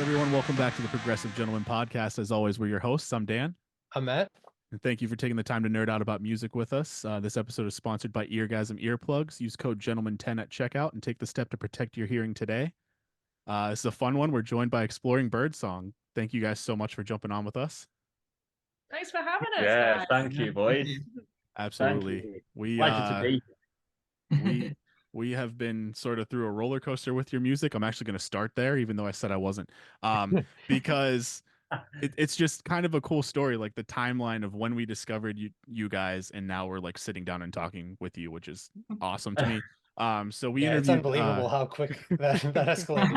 everyone? Welcome back to the Progressive Gentlemen podcast. As always, we're your hosts. I'm Dan. I'm Matt. And thank you for taking the time to nerd out about music with us. This episode is sponsored by Eargasm Earplugs. Use code Gentlemen10 at checkout and take the step to protect your hearing today. This is a fun one. We're joined by Exploring Birdsong. Thank you guys so much for jumping on with us. Thanks for having us. Yeah, guys. thank you, boys. Absolutely. Pleasure to be We have been sort of through a roller coaster with your music. I'm actually going to start there, even though I said I wasn't, because it's just kind of a cool story, like the timeline of when we discovered you guys, and now we're like sitting down and talking with you, which is awesome to me. So we interviewed, it's unbelievable how quick that escalated.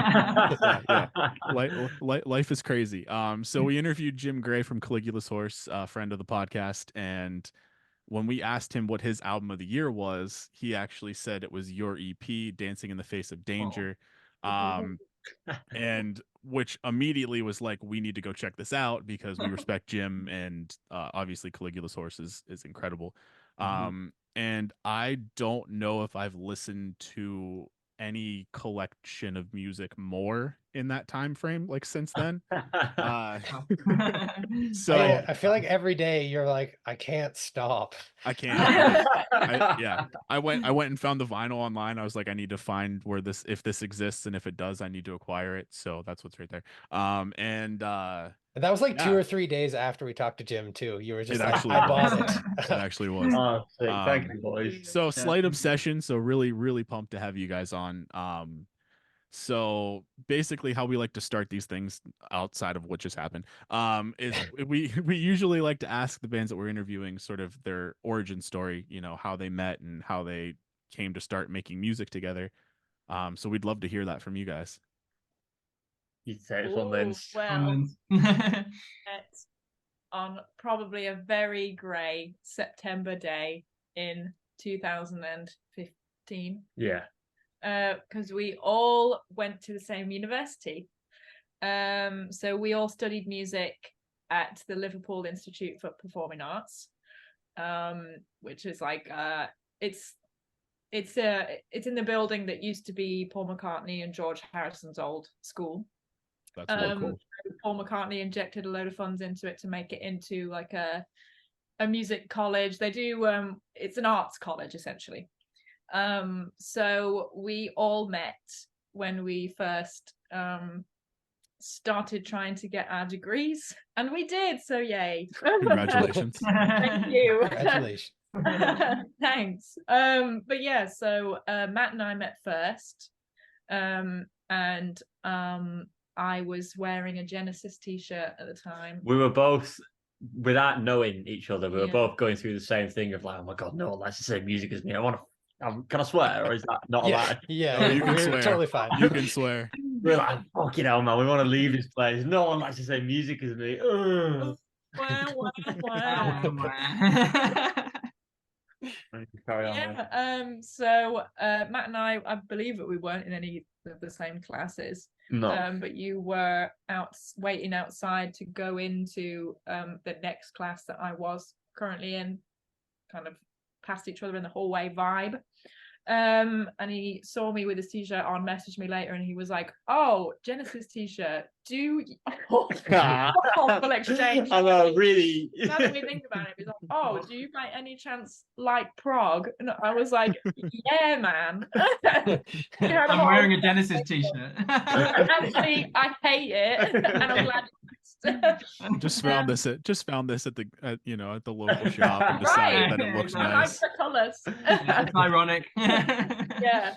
Life is crazy. So we interviewed Jim Gray from Caligula's Horse, a friend of the podcast, and when we asked him what his album of the year was, he actually said it was your EP, Dancing in the Face of Danger. And which immediately was like, we need to go check this out because we respect Jim, and obviously Caligula's Horse is incredible. And I don't know if I've listened to any collection of music more in that time frame, like since then. So I feel like every day you're like, I can't stop. I can't. I went and found the vinyl online. I was like, I need to find if this exists, and if it does, I need to acquire it. So that's what's right there. And that was like 2 or 3 days after we talked to Jim too. You were just like, actually I bought it. It actually was. Oh, thank you, boys. So slight obsession. So really pumped to have you guys on. So basically how we like to start these things outside of what just happened, is we usually like to ask the bands that we're interviewing sort of their origin story, how they met and how they came to start making music together. So we'd love to hear that from you guys. You'd say it's on Lynsey. Well, it's on probably a very grey September day in 2015. Yeah. Because we all went to the same university. So we all studied music at the Liverpool Institute for Performing Arts, which is like it's in the building that used to be Paul McCartney and George Harrison's old school. That's really cool. Paul McCartney injected a load of funds into it to make it into like a music college. They do it's an arts college essentially. So we all met when we first started trying to get our degrees, and we did, so yay. Congratulations. Thank you. Congratulations. Thanks. But yeah, so Matt and I met first, and I was wearing a Genesis t-shirt at the time. We were both, without knowing each other, we were both going through the same thing of like, oh my god, no one likes the same music as me. Can I swear, or is that not allowed? Yeah, you can swear. Totally fine. You can swear. We're like, fuck it out, man. We want to leave this place. No one likes the same music as me. Wow. Carry on. Yeah. So Matt and I believe that we weren't in any of the same classes. No. But you were waiting outside to go into the next class that I was currently in, kind of past each other in the hallway vibe. And he saw me with his t-shirt on, messaged me later, and he was like, "Oh, Genesis t-shirt, do you full exchange?" I know, really. Now that we think about it, he's like, "Oh, do you by any chance like prog?" And I was like, "Yeah, man." I'm wearing a Genesis t-shirt. Actually, I hate it, and I'm glad. Just found this at the local shop and decided that it looks I nice. like the colours. It's ironic. Yeah.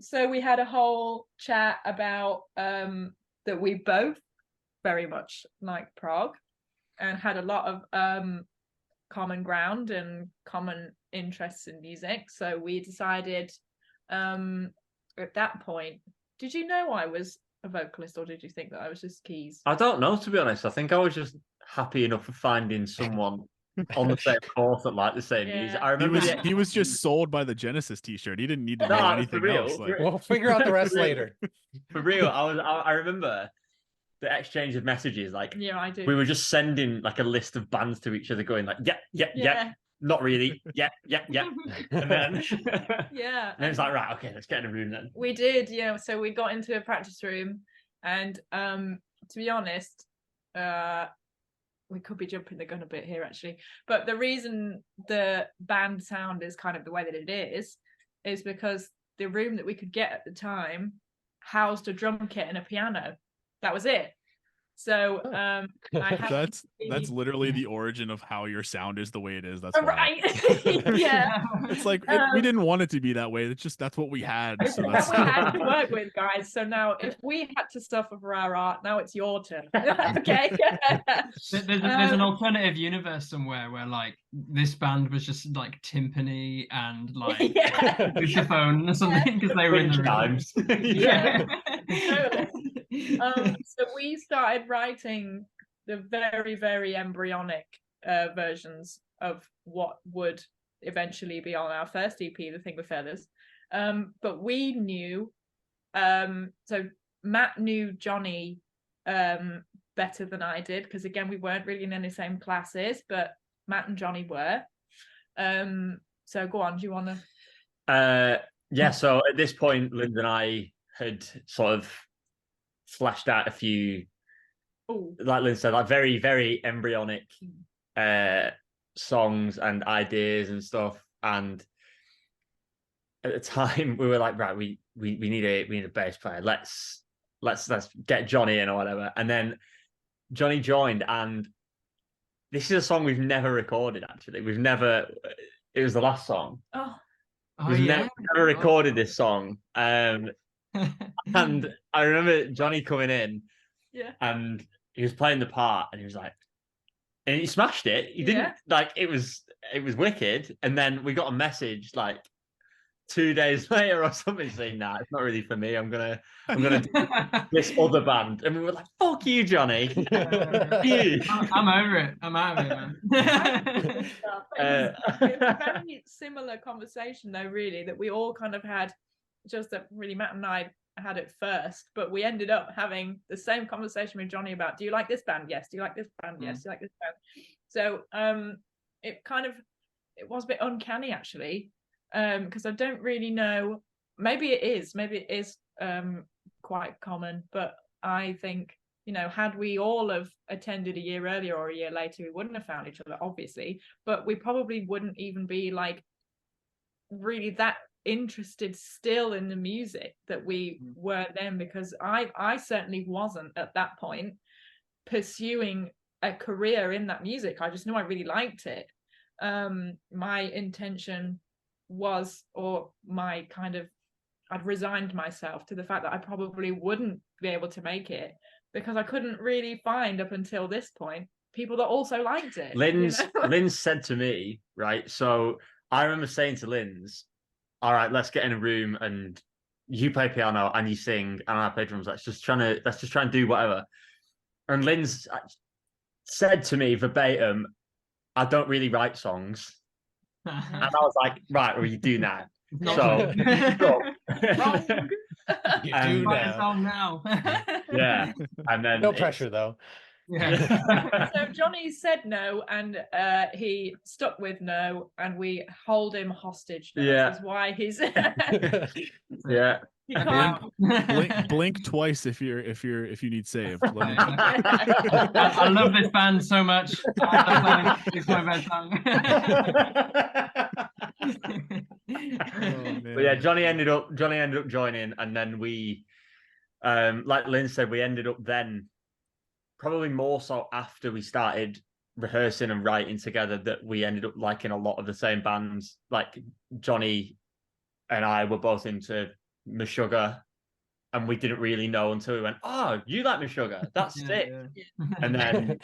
So we had a whole chat about that we both very much like prog and had a lot of common ground and common interests in music. So we decided at that point, did you know I was a vocalist, or did you think that I was just keys? I don't know, to be honest. I think I was just happy enough for finding someone on the same course that liked the same music. I remember he was just sold by the Genesis t-shirt. He didn't need to know anything else. Like, we'll figure out the rest later. For real, I remember the exchange of messages. Like, Yeah, I do. we were just sending like a list of bands to each other, going like, yeah. Not really. Yeah. And then Yeah. and it's like, right, okay, let's get in a room then. We did, yeah. So we got into a practice room And to be honest, we could be jumping the gun a bit here actually, but the reason the band sound is kind of the way that it is because the room that we could get at the time housed a drum kit and a piano. That was it. So that's literally the origin of how your sound is the way it is. That's right. Yeah. It's like we didn't want it to be that way. It's just that's what we had. So that's what we had to work with, guys. So now if we had to suffer for our art, now it's your turn. Okay. There's an alternative universe somewhere where like this band was just like timpani and like sousaphone or something because they were in the times. So we started writing the very, very embryonic versions of what would eventually be on our first EP, The Thing with Feathers. But we knew, so Matt knew Jonny better than I did, because again, we weren't really in any same classes, but Matt and Jonny were. So go on, do you want to? Yeah, so at this point, Lynsey and I had sort of flashed out a few, like Lynn said, like very, very embryonic songs and ideas and stuff. And at the time, we were like, right, we need a bass player. Let's get Jonny in or whatever. And then Jonny joined, and this is a song we've never recorded. Actually, it was the last song. We've never recorded this song. And I remember Jonny coming in, and he was playing the part, and he was like, and he smashed it. He didn't like it was wicked. And then we got a message like 2 days later or something saying, "Nah, it's not really for me. I'm gonna do this other band." And we were like, "Fuck you, Jonny." I'm over it. I'm out of it, man. It was a very similar conversation, though, really, that we all kind of had. Just that really Matt and I had it first, but we ended up having the same conversation with Jonny about, do you like this band? Yes. Do you like this band? Yes. Do you like this band? So it was a bit uncanny actually, because I don't really know, maybe it is quite common, but I think, had we all have attended a year earlier or a year later, we wouldn't have found each other, obviously, but we probably wouldn't even be like really that interested still in the music that we were then, because I certainly wasn't at that point pursuing a career in that music. I just knew I really liked it. My intention was, or my kind of, I'd resigned myself to the fact that I probably wouldn't be able to make it, because I couldn't really find up until this point people that also liked it. Lynn said to me, right, so I remember saying to Lynn's, all right, let's get in a room and you play piano and you sing and I play drums. Let's just try and do whatever. And Lynn's said to me verbatim, I don't really write songs. And I was like, right, well, you do now. So you do now. Yeah. And then no pressure though. Yeah. So Jonny said no, and he stuck with no, and we hold him hostage. This is why he's yeah. He can't blink twice if you need saved. I love this band so much. It's my best song. But yeah, Jonny ended up joining, and then we, like Lynn said, we ended up then probably more so after we started rehearsing and writing together that we ended up liking a lot of the same bands. Like Jonny and I were both into Meshuggah, and we didn't really know until we went, "Oh, you like Meshuggah? That's sick." Yeah. And then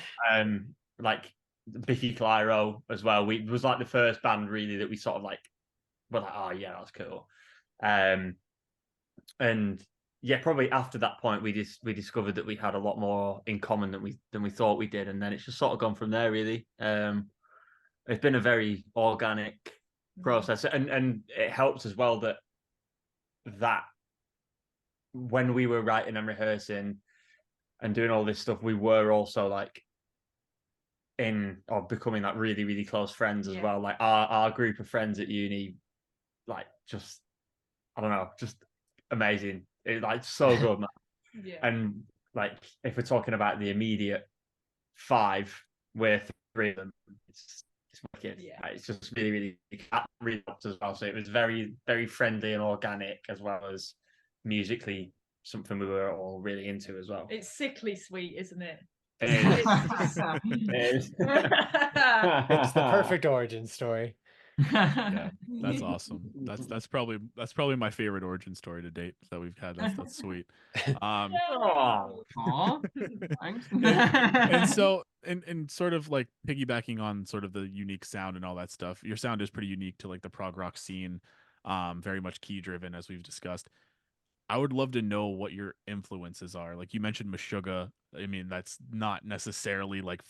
like Vicky Clyro as well. We was like the first band really that we sort of like were like, "Oh yeah, that's cool." And yeah, probably after that point, we discovered that we had a lot more in common than we thought we did, and then it's just sort of gone from there. Really, it's been a very organic process, and it helps as well that when we were writing and rehearsing and doing all this stuff, we were also like in or becoming like really, really close friends as well. Like our group of friends at uni, like just I don't know, just amazing. It's like so good, man. And like if we're talking about the immediate 5, we're 3 of them. It's wicked. Yeah. It's just really really helped as well. So it was very, very friendly and organic, as well as musically something we were all really into as well. It's sickly sweet, isn't it? It is. It is. It's the perfect origin story. Yeah, that's awesome. That's probably my favorite origin story to date that we've had. That's sweet. Aw, thanks. And so and sort of like piggybacking on sort of the unique sound and all that stuff, your sound is pretty unique to like the prog rock scene, very much key driven, as we've discussed. I would love to know what your influences are. Like you mentioned Meshuggah. I mean, that's not necessarily like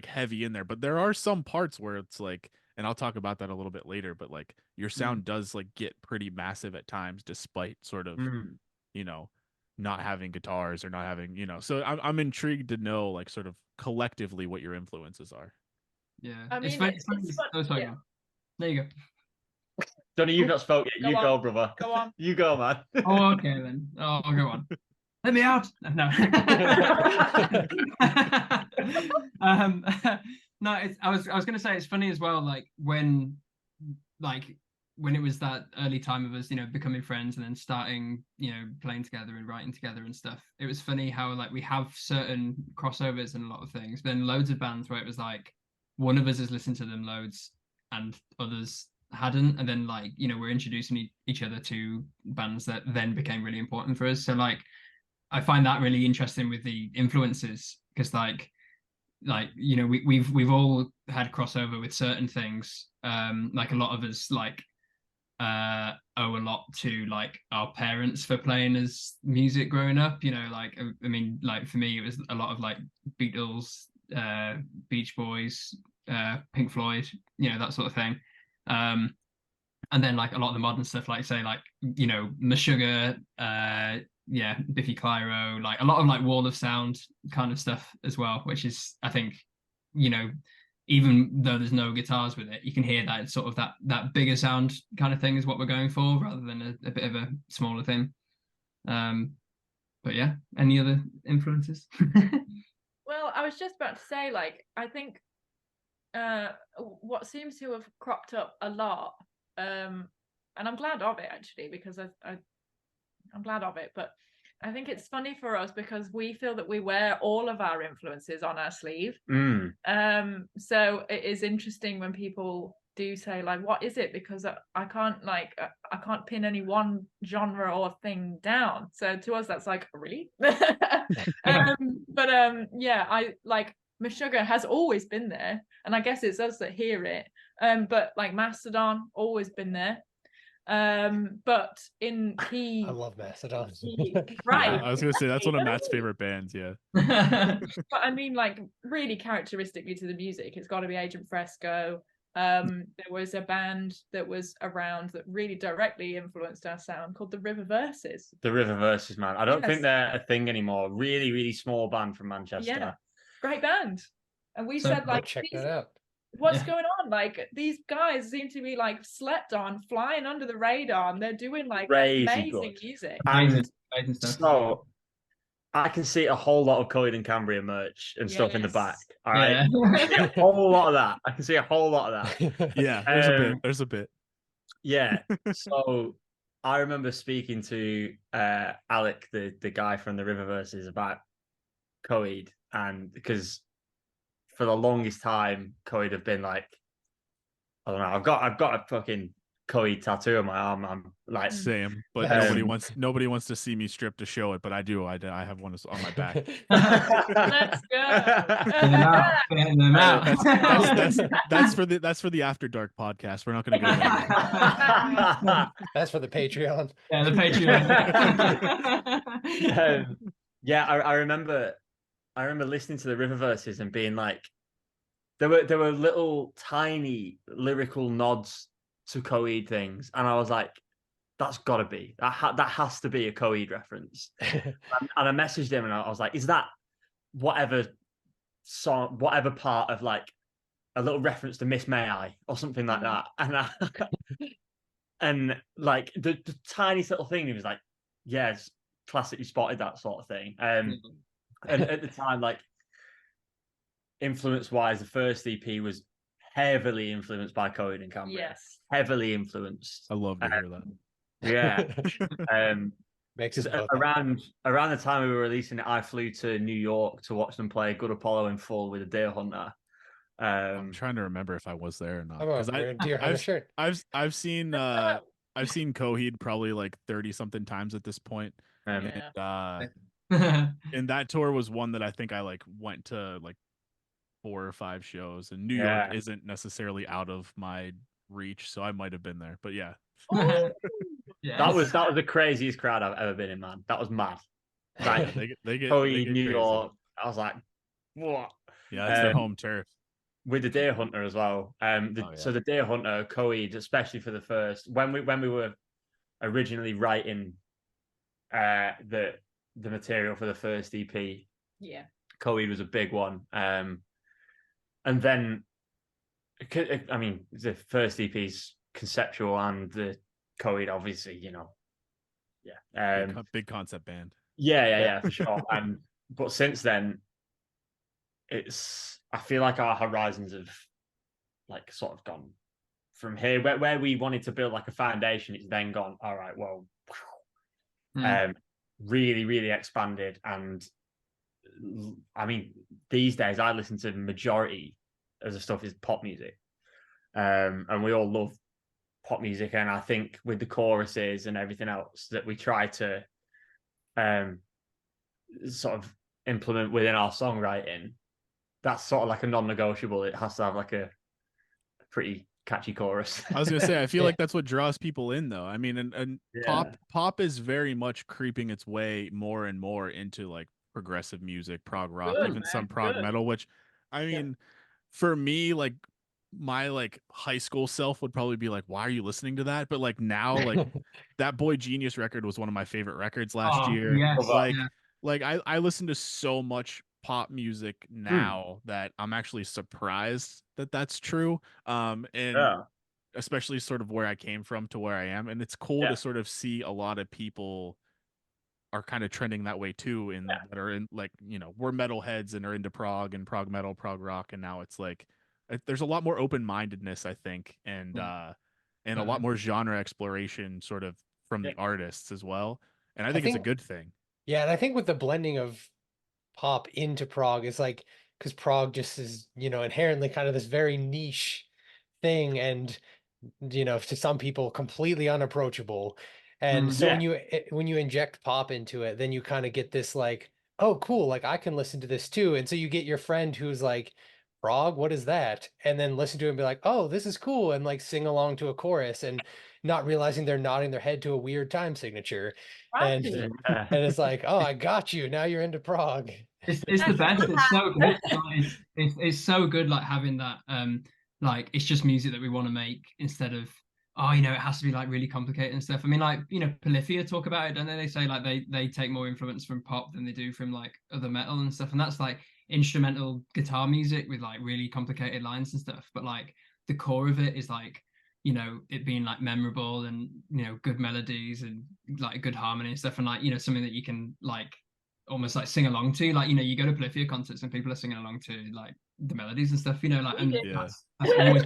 heavy in there, but there are some parts where it's like, and I'll talk about that a little bit later, but like your sound does like get pretty massive at times, despite sort of, you know, not having guitars or not having, you know. So I'm intrigued to know like sort of collectively what your influences are. Yeah, I mean, it's fun. Oh, sorry, yeah. There you go. Johnny, you've not spoke yet. Go Go, on. brother. Go on. You go, man. Oh, okay then. Oh, go on. Let me out. No. No, I was gonna say it's funny as well, like when it was that early time of us, you know, becoming friends and then starting, you know, playing together and writing together and stuff. It was funny how like we have certain crossovers and a lot of things, but then loads of bands where it was like one of us has listened to them loads and others hadn't, and then like, you know, we're introducing each other to bands that then became really important for us. So like I find that really interesting with the influences, because like you know, we've all had crossover with certain things. Like a lot of us like owe a lot to like our parents for playing us music growing up, you know, like I mean, like for me it was a lot of like Beatles, Beach Boys, Pink Floyd, you know, that sort of thing. And then like a lot of the modern stuff, like say like, you know, Meshuggah, yeah, Biffy Clyro, like a lot of like wall of sound kind of stuff as well, which is, I think, you know, even though there's no guitars with it, you can hear that it's sort of that bigger sound kind of thing is what we're going for, rather than a bit of a smaller thing. But yeah, any other influences? Well, I was just about to say, like, I think what seems to have cropped up a lot, and I'm glad of it actually, because I'm glad of it, but I think it's funny for us because we feel that we wear all of our influences on our sleeve. So it is interesting when people do say like, what is it? Because I can't pin any one genre or thing down. So to us that's like, really? Yeah, I like Meshuggah has always been there, and I guess it's us that hear it. But like Mastodon, always been there. But in key, I love Mastodon. right? Yeah, I was gonna say that's one of Matt's favorite bands. Yeah. But I mean, like, really characteristically to the music, it's got to be Agent Fresco. There was a band that was around that really directly influenced our sound called the River Verses. The River Verses, man. I don't think they're a thing anymore. Really, really small band from Manchester. Yeah, great band. And we said like, check that out. What's going on? Like, these guys seem to be like slept on, flying under the radar, and they're doing like amazing music. And so I can see a whole lot of Coed and Cambria merch and stuff in the back. All right. Yeah. A whole lot of that. I can see a whole lot of that. Yeah, there's a bit. Yeah. So I remember speaking to Alec, the guy from the River Verses, about Coed, and because for the longest time, Coed have been like, I don't know, I've got a fucking Coed tattoo on my arm. I'm like, same, but nobody wants to see me strip to show it, but I do. I have one on my back. Let's go. That's for the After Dark podcast. We're not going to go there. That's for the Patreon. Yeah, the Patreon. Yeah, I remember listening to the River Verses and being like, there were little tiny lyrical nods to Coed things, and I was like, that's got to be that has to be a Coed reference. And I messaged him and I was like, is that whatever song, whatever part of like a little reference to Miss May I or something like that? And like the tiniest little thing, he was like, yes, classically spotted that sort of thing. And at the time, like influence wise, the first EP was heavily influenced by Coheed and Cambria. Yes. Heavily influenced. I love to hear that. Yeah. Makes it around the time we were releasing it, I flew to New York to watch them play Good Apollo in full with a Deer Hunter. I'm trying to remember if I was there or not. Because I've seen Coheed probably like 30 something times at this point. And that tour was one that I think I like went to like 4 or 5 shows, and New York isn't necessarily out of my reach, so I might have been there. But yeah. That was the craziest crowd I've ever been in, man. That was mad. Right. they get Coheed, New crazy. York. I was like, what? Yeah, it's their home turf. With the Deer Hunter as well. So the Deer Hunter, Coheed, especially for the first, when we were originally writing the material for the first EP, Coheed was a big one. And then, I mean, the first EP's conceptual, and the Coheed, obviously, you know, big concept band. Yeah, for sure. But since then, I feel like our horizons have like sort of gone from here where we wanted to build like a foundation. It's then gone, all right, well, really, really expanded. And I mean, these days I listen to the majority of the stuff is pop music. And we all love pop music. And I think with the choruses and everything else that we try to sort of implement within our songwriting, that's sort of like a non-negotiable. It has to have like a pretty catchy chorus. I was gonna say, I feel like that's what draws people in, though. I mean, and pop is very much creeping its way more and more into like progressive music, prog rock, even some prog metal. Which, I mean, for me, like my like high school self would probably be like, "Why are you listening to that?" But like now, like that Boy Genius record was one of my favorite records last year. Yes. Like I listen to so much pop music now that I'm actually surprised that that's true. And especially sort of where I came from to where I am, and it's cool to sort of see a lot of people are kind of trending that way too, that are in, like, you know, we're metalheads and are into prog and prog metal, prog rock, and now it's like there's a lot more open-mindedness, I think, and a lot more genre exploration sort of from the artists as well, and I think it's a good thing. Yeah, and I think with the blending of pop into prog is like, because prog just is, you know, inherently kind of this very niche thing, and you know, to some people completely unapproachable. And so when you inject pop into it, then you kind of get this like, oh cool, like I can listen to this too. And so you get your friend who's like, prog, what is that? And then listen to it and be like, oh, this is cool, and like sing along to a chorus, and not realizing they're nodding their head to a weird time signature. And it's like, oh, I got you. Now you're into prog. It's the best. It's so good. It's so good, like having that like it's just music that we want to make, instead of, oh, you know, it has to be like really complicated and stuff. I mean, like, you know, Polyphia talk about it, don't they? They say like they take more influence from pop than they do from like other metal and stuff. And that's like instrumental guitar music with like really complicated lines and stuff. But like the core of it is like, you know, it being like memorable and, you know, good melodies and like good harmony and stuff. And like, you know, something that you can like almost like sing along to, like, you know, you go to Polyphia concerts and people are singing along to like the melodies and stuff, you know, like, and that's always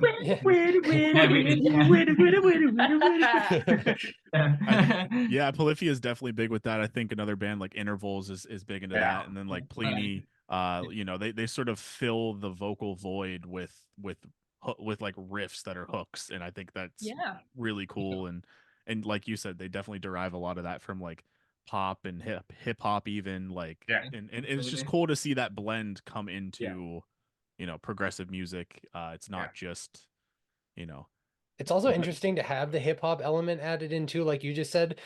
Polyphia is definitely big with that. I think another band like Intervals is big into that, and then like Pliny, you know, they sort of fill the vocal void with like riffs that are hooks, and I think that's really cool. And like you said, they definitely derive a lot of that from like pop and hip hop, even like, and it's just cool to see that blend come into you know, progressive music. It's not just, you know, it's also interesting to have the hip hop element added into, like you just said,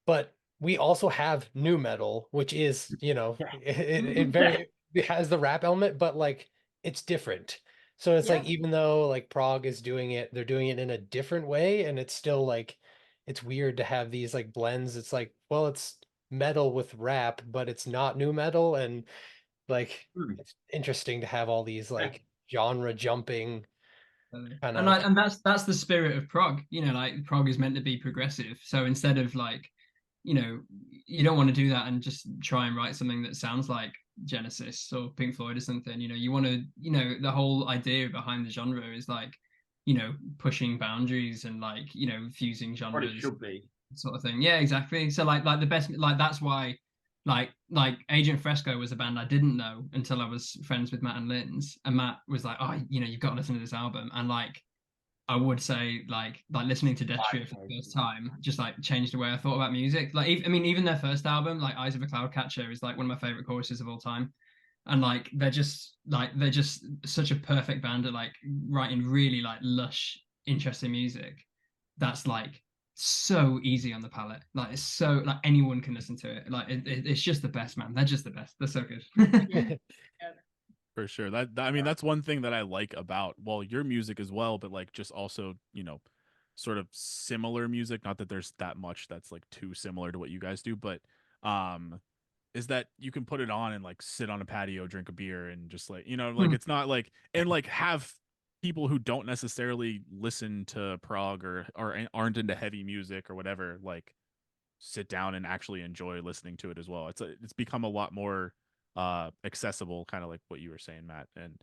but we also have new metal, which is, you know, it has the rap element, but like it's different. So it's like, even though like prog is doing it, they're doing it in a different way, and it's still like, it's weird to have these like blends. It's like, well, it's metal with rap, but it's not new metal, and like it's interesting to have all these like genre jumping kind of, and that's the spirit of prog, you know, like prog is meant to be progressive. So instead of like, you know, you don't want to do that and just try and write something that sounds like Genesis or Pink Floyd or something. You know, you want to, you know, the whole idea behind the genre is like, you know, pushing boundaries and like, you know, fusing What it genres should be. sort of thing. Yeah, exactly. So like the best, like that's why like Agent Fresco was a band I didn't know until I was friends with Matt and Lynn's, and Matt was like, oh, you know, you've got to listen to this album. And like I would say like listening to Death Trio for the first time just like changed the way I thought about music. Like I mean even their first album, like Eyes of a Cloud Catcher, is like one of my favorite choruses of all time. And like they're just such a perfect band at like writing really like lush, interesting music that's like so easy on the palate. Like it's so like anyone can listen to it. Like it's just the best, man. They're just the best. They're so good. For sure. I mean, that's one thing that I like about, well, your music as well, but like just also, you know, sort of similar music. Not that there's that much that's like too similar to what you guys do, but is that you can put it on and like sit on a patio, drink a beer, and just like, you know, like it's not like, and like have people who don't necessarily listen to prog or aren't into heavy music or whatever, like sit down and actually enjoy listening to it as well. It's become a lot more accessible, kind of like what you were saying, Matt. And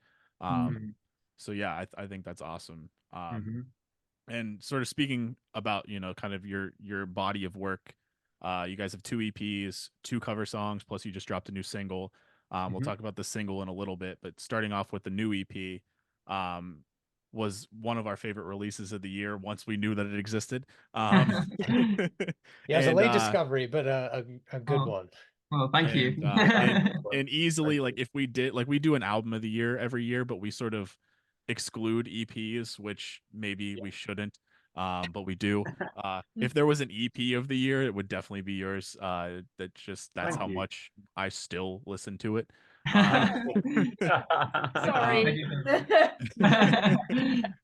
so yeah, I think that's awesome. And sort of speaking about, you know, kind of your body of work, you guys have 2 EPs, 2 cover songs, plus you just dropped a new single. We'll talk about the single in a little bit, but starting off with the new EP, was one of our favorite releases of the year once we knew that it existed. Yeah, it was a and, late discovery, but a good one. Well, thank you. And easily, like if we did, like we do an album of the year every year, but we sort of exclude EPs, which maybe we shouldn't, but we do. If there was an EP of the year, it would definitely be yours. That's Thank how you. much I still listen to it. Sorry.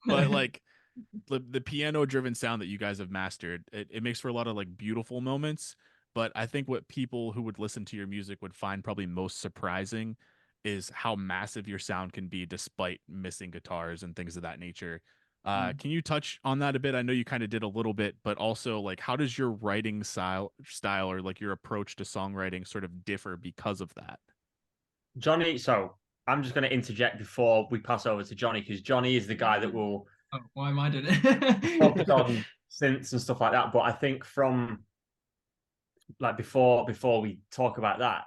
But like the piano driven sound that you guys have mastered, it makes for a lot of like beautiful moments. But I think what people who would listen to your music would find probably most surprising is how massive your sound can be despite missing guitars and things of that nature. Can you touch on that a bit? I know you kind of did a little bit, but also like how does your writing style or like your approach to songwriting sort of differ because of that? Jonny, so I'm just going to interject before we pass over to Jonny, because Jonny is the guy that will Oh, why am I doing it? focus on synths and stuff like that. But I think from like before we talk about that,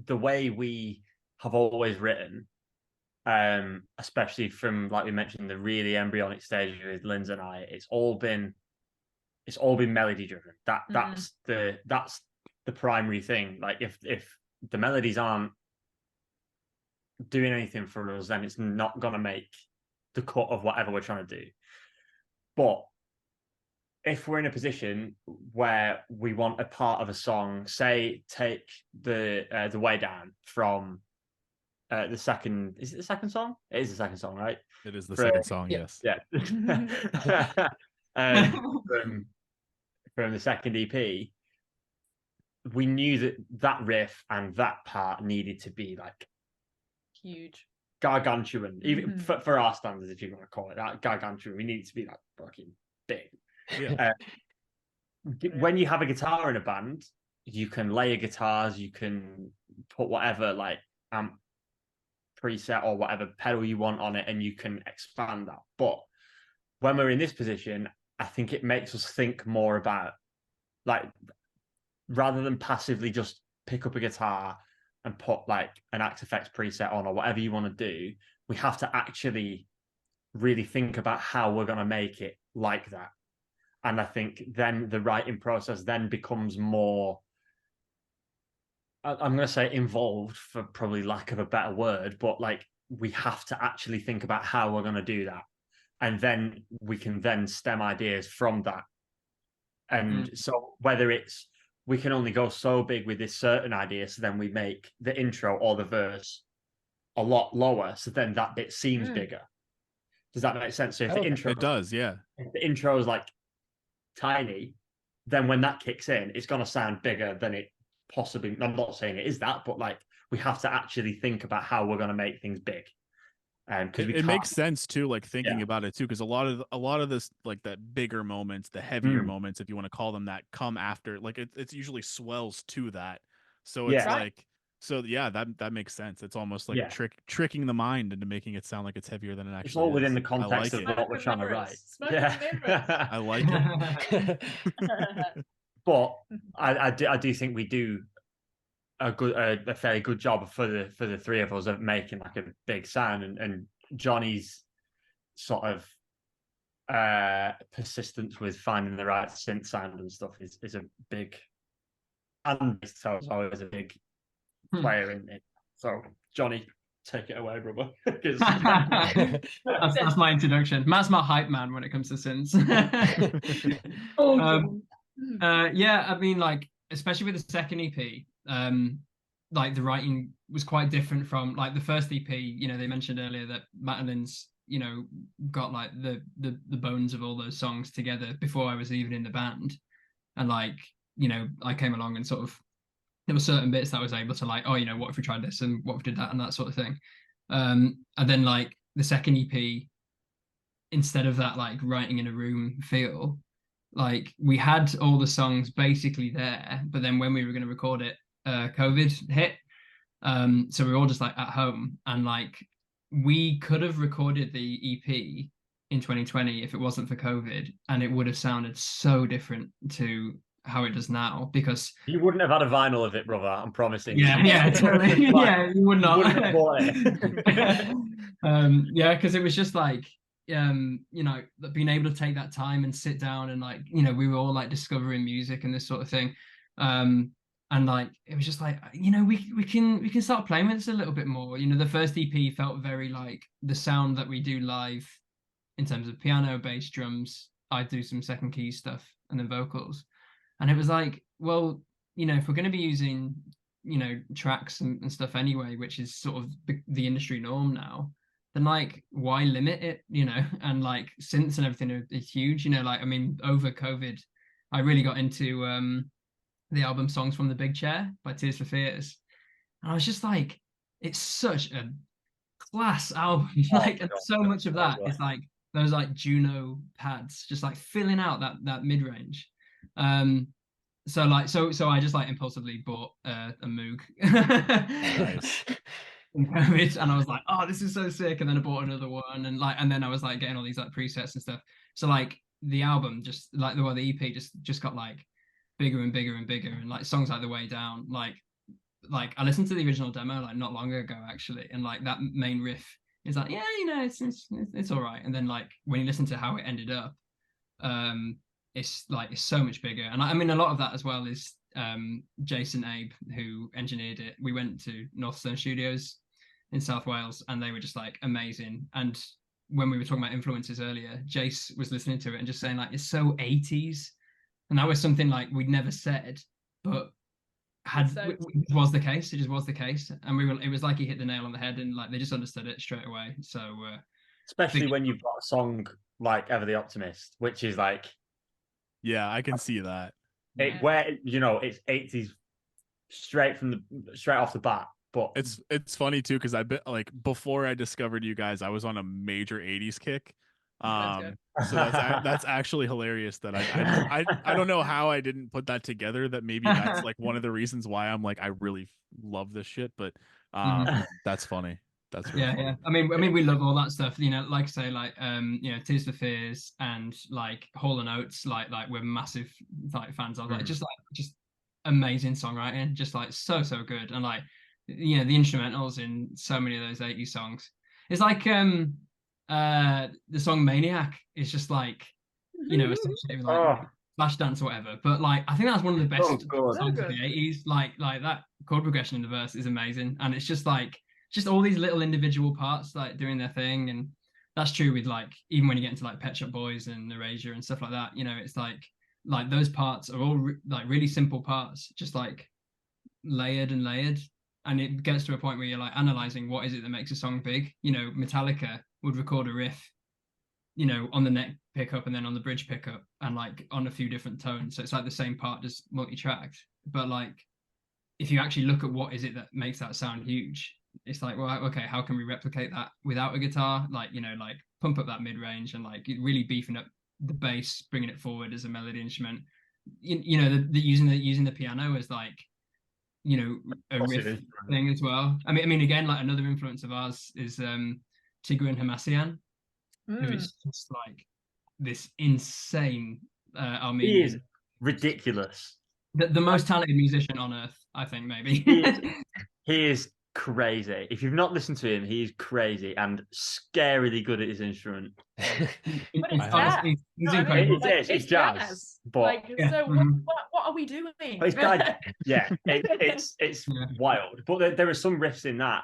the way we have always written, especially from like we mentioned the really embryonic stage with Lynsey and I, it's all been melody driven. That's the primary thing. Like if the melodies aren't doing anything for us, then it's not gonna make the cut of whatever we're trying to do. But if we're in a position where we want a part of a song, say take the Way Down from the second, is it the second song? It is the second song, right? It is the second song, yes. Yeah. From the second EP, we knew that riff and that part needed to be like Huge. gargantuan, even for our standards, if you want to call it that, gargantuan. We need it to be like fucking big. Yeah. When you have a guitar in a band, you can layer guitars, you can put whatever like amp preset or whatever pedal you want on it, and you can expand that. But when we're in this position, I think it makes us think more about, like, rather than passively just pick up a guitar and put like an Act Effects preset on or whatever you want to do, we have to actually really think about how we're going to make it like that. And I think then the writing process then becomes more, I'm going to say involved for probably lack of a better word, but like we have to actually think about how we're going to do that. And then we can then stem ideas from that. And so whether it's, we can only go so big with this certain idea, so then we make the intro or the verse a lot lower, so then that bit seems bigger. Does that make sense? So if the intro, it does, yeah. If the intro is like tiny, then when that kicks in, it's going to sound bigger than it possibly. I'm not saying it is that, but like we have to actually think about how we're going to make things big. because we It can't. makes sense too, like thinking Yeah. about it too, because a lot of this, like that bigger moments, the heavier moments, if you want to call them that, come after. Like it's usually swells to that. So it's Yeah. Right. like, so yeah, that makes sense. It's almost like Yeah. tricking the mind into making it sound like it's heavier than it actually It's all within is. the context I like of it. what we're trying to Mirrors. write. Smoke and mirrors. I like it. But I do think we do a fairly good job for the three of us of making like a big sound, and Johnny's sort of persistence with finding the right synth sound and stuff is a big, and so it's always a big player in it. So Johnny, take it away, brother. That's my introduction. Matt's my hype man when it comes to synths. Yeah, I mean, like, especially with the second EP, like the writing was quite different from like the first EP. You know, they mentioned earlier that Matt and Lynn's, you know, got like the bones of all those songs together before I was even in the band, and like, you know, I came along and sort of there were certain bits that I was able to like, oh, you know, what if we tried this and what if we did that and that sort of thing. And then like the second EP, instead of that like writing in a room feel, like we had all the songs basically there, but then when we were going to record it, COVID hit. So we were all just like at home, and like we could have recorded the EP in 2020 if it wasn't for COVID, and it would have sounded so different to how it does now, because you wouldn't have had a vinyl of it, brother. I'm promising. yeah, totally. Yeah, you would not. You wouldn't have bought it. Yeah, because it was just like you know, being able to take that time and sit down and like, you know, we were all like discovering music and this sort of thing. And like it was just like, you know, we can start playing with this a little bit more. You know, the first EP felt very like the sound that we do live in terms of piano, bass, drums. I do some second key stuff and then vocals. And it was like, well, you know, if we're going to be using, you know, tracks and stuff anyway, which is sort of the industry norm now, then like, why limit it, you know? And like synths and everything are huge, you know, like, I mean, over COVID, I really got into the album Songs from the Big Chair by Tears for Fears. And I was just like, it's such a class album. Like, and so much of that is like those like Juno pads, just like filling out that mid-range. So I just like impulsively bought a Moog. Nice. In COVID, and I was like, oh, this is so sick. And then I bought another one, and then I was like getting all these like presets and stuff. So like the album just like the EP just got like bigger and bigger and bigger, and like songs like The Way Down, like I listened to the original demo like not long ago actually, and like that main riff is like, yeah, you know, it's all right. And then like when you listen to how it ended up, it's like it's so much bigger. And I mean a lot of that as well is Jason Abe, who engineered it. We went to Northstone Studios in South Wales, and they were just like amazing. And when we were talking about influences earlier, Jace was listening to it and just saying like, it's so 80s. And that was something like we'd never said, but it was the case. It just was the case. And it was like he hit the nail on the head, and like they just understood it straight away. So especially when you've got a song like Ever the Optimist, which is like, yeah, I can see that. Where, you know, it's 80s straight off the bat. But it's funny too, because I bet like before I discovered you guys, I was on a major 80s kick. So that's actually hilarious that I don't know how I didn't put that together, that maybe that's like one of the reasons why I'm like I really love this shit, but that's funny. That's really funny. Yeah. I mean we love all that stuff, you know, like I say, like you know, Tears for Fears and like Hall & Oates, like we're massive like fans of, like just amazing songwriting, just like so good. And like, you know, the instrumentals in so many of those 80s songs, it's like the song Maniac is just like, you know, associated with like Flashdance or whatever, but like I think that's one of the best songs of the 80s. Like that chord progression in the verse is amazing, and it's just like all these little individual parts like doing their thing. And that's true with like even when you get into like Pet Shop Boys and Erasure and stuff like that, you know, it's like those parts are all like really simple parts, just like layered, and it gets to a point where you're like analyzing what is it that makes a song big. You know, Metallica would record a riff, you know, on the neck pickup and then on the bridge pickup, and like on a few different tones, so it's like the same part just multi-tracked. But like if you actually look at what is it that makes that sound huge, it's like, well, okay, how can we replicate that without a guitar? Like, you know, like pump up that mid range and like really beefing up the bass, bringing it forward as a melody instrument. You know, using the piano as like, you know, a riff thing as well. I mean, again, like another influence of ours is Tigran Hamasyan, who is just like this insane Armenian. He is ridiculous. The most talented musician on earth, I think, maybe. He is crazy. If you've not listened to him, he's crazy and scarily good at his instrument. But it's jazz. He's incredible. It's jazz. But like, so what are we doing? It's yeah, it's wild. But there are some riffs in that.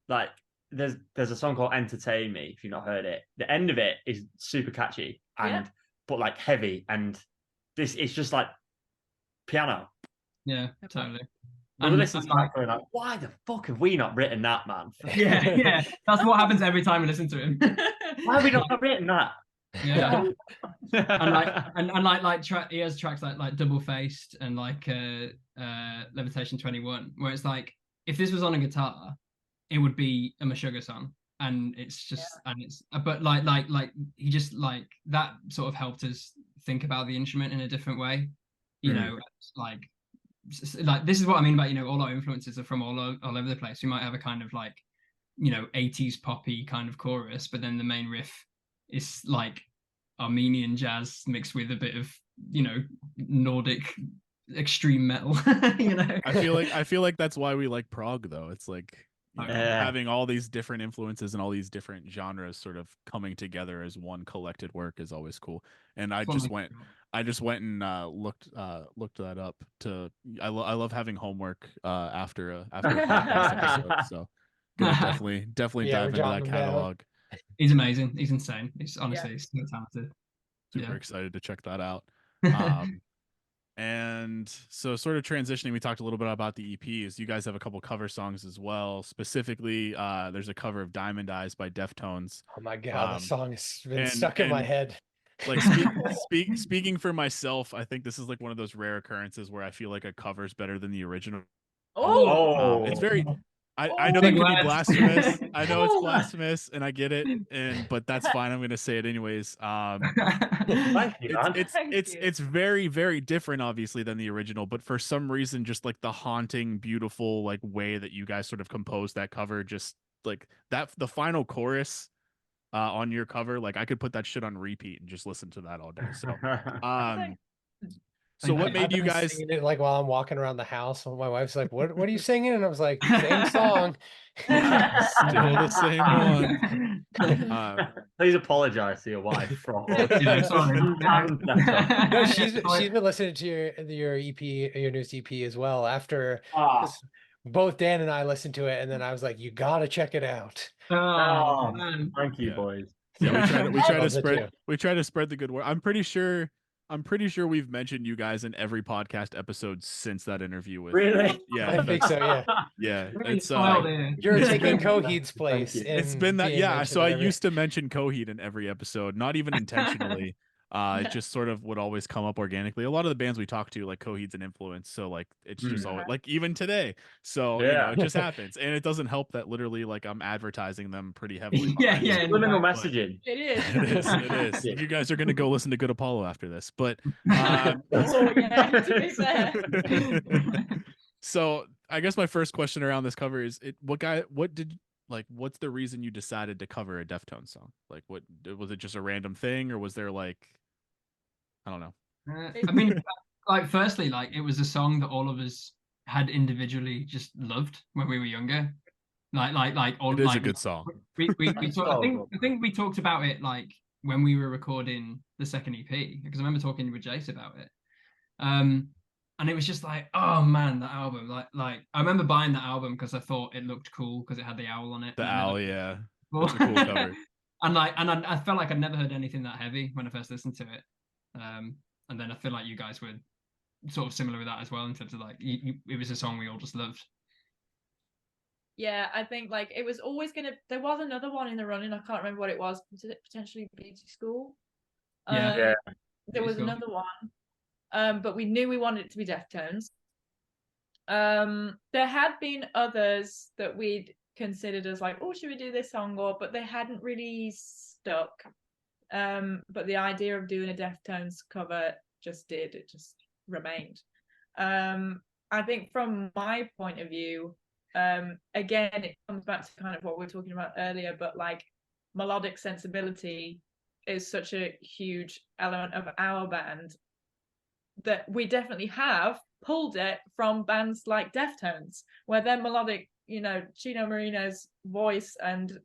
Like there's a song called "Entertain Me." If you've not heard it, the end of it is super catchy and but like heavy. And this it's just like piano. Yeah, totally. We listen to that going like, why the fuck have we not written that, man? Yeah. That's what happens every time we listen to him. Why have we not written that? Yeah. and he has tracks like Double Faced and like Levitation 21, where it's like if this was on a guitar, it would be a Meshuggah song. And it's just but like he just like that sort of helped us think about the instrument in a different way. You know, like this is what I mean about, you know, all our influences are from all over the place. We might have a kind of like, you know, 80s poppy kind of chorus, but then the main riff is like Armenian jazz mixed with a bit of, you know, Nordic extreme metal. You know, I feel like that's why we like prog, though. It's like, you know, having all these different influences and all these different genres sort of coming together as one collected work is always cool. And I just went and looked that up. I love having homework after a podcast episode, so definitely dive into that catalog. He's amazing. He's insane. He's honestly he's so talented. Super excited to check that out. And so sort of transitioning, we talked a little bit about the EPs. You guys have a couple cover songs as well. Specifically, there's a cover of Diamond Eyes by Deftones. Oh my God, that song has been stuck in my head. Like speaking for myself, I think this is like one of those rare occurrences where I feel like a cover's better than the original. It's very... I know that could be blasphemous. I know it's blasphemous, and I get it, but that's fine. I'm going to say it anyways. Thank you, man. It's very, very different, obviously, than the original. But for some reason, just like the haunting, beautiful, like way that you guys sort of composed that cover, just like that, the final chorus on your cover, like I could put that shit on repeat and just listen to that all day. So what made you guys singing it like while I'm walking around the house? And my wife's like, "What are you singing?" And I was like, "Same song." Still the same one. Please apologize to your wife. Sorry. No, she's been listening to your EP, your newest EP as well. After both Dan and I listened to it, and then I was like, "You gotta check it out." Oh, thank you, boys. Yeah, we try to spread the good word. I'm pretty sure we've mentioned you guys in every podcast episode since that interview with. Really? Yeah, I think so. Yeah. Yeah. It's you're taking Coheed's place. It's been that. Yeah. So I used to mention Coheed in every episode, not even intentionally. It just sort of would always come up organically. A lot of the bands we talk to, like Coheed's an influence, so like it's just always like even today. So you know, it just happens, and it doesn't help that literally like I'm advertising them pretty heavily. Subliminal messaging. It is. You guys are gonna go listen to Good Apollo after this, but to be fair. So I guess my first question around this cover is what's the reason you decided to cover a Deftones song? Like, what was it? Just a random thing, or was there like, I don't know. I mean, like, firstly, like it was a song that all of us had individually just loved when we were younger. It is a good song. We talk, I think we talked about it like when we were recording the second EP, because I remember talking with Jace about it. And it was just like, oh man, that album. Like I remember buying that album because I thought it looked cool because it had the owl on it. The owl, yeah. That's a cool cover. And I felt like I'd never heard anything that heavy when I first listened to it. And then I feel like you guys were sort of similar with that as well, in terms of like it was a song we all just loved. Yeah, I think like it was always there was another one in the running. I can't remember what it was. Was it potentially Beauty School? Yeah. There was another one. But we knew we wanted it to be Deftones. There had been others that we'd considered as like, oh, should we do this song? But they hadn't really stuck. But the idea of doing a Deftones cover it just remained. I think from my point of view, again, it comes back to kind of what we were talking about earlier, but like melodic sensibility is such a huge element of our band that we definitely have pulled it from bands like Deftones, where their melodic, Chino Marino's voice and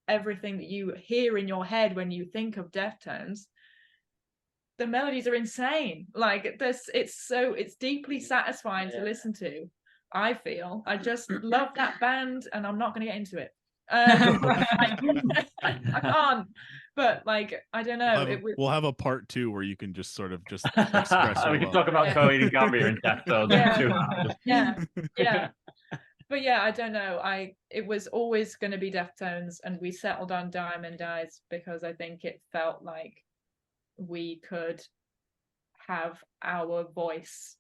everything that you hear in your head when you think of Deftones, the melodies are insane. Like this, it's deeply satisfying to listen to. I feel I just love that band, and I'm not going to get into it. I can't. But like, I don't know. We'll have a part 2 where you can just sort of just express. We can talk about Coheed and Cambria and Deftones. Yeah. But yeah, I don't know. It was always going to be Deftones, and we settled on Diamond Eyes because I think it felt like we could have our voice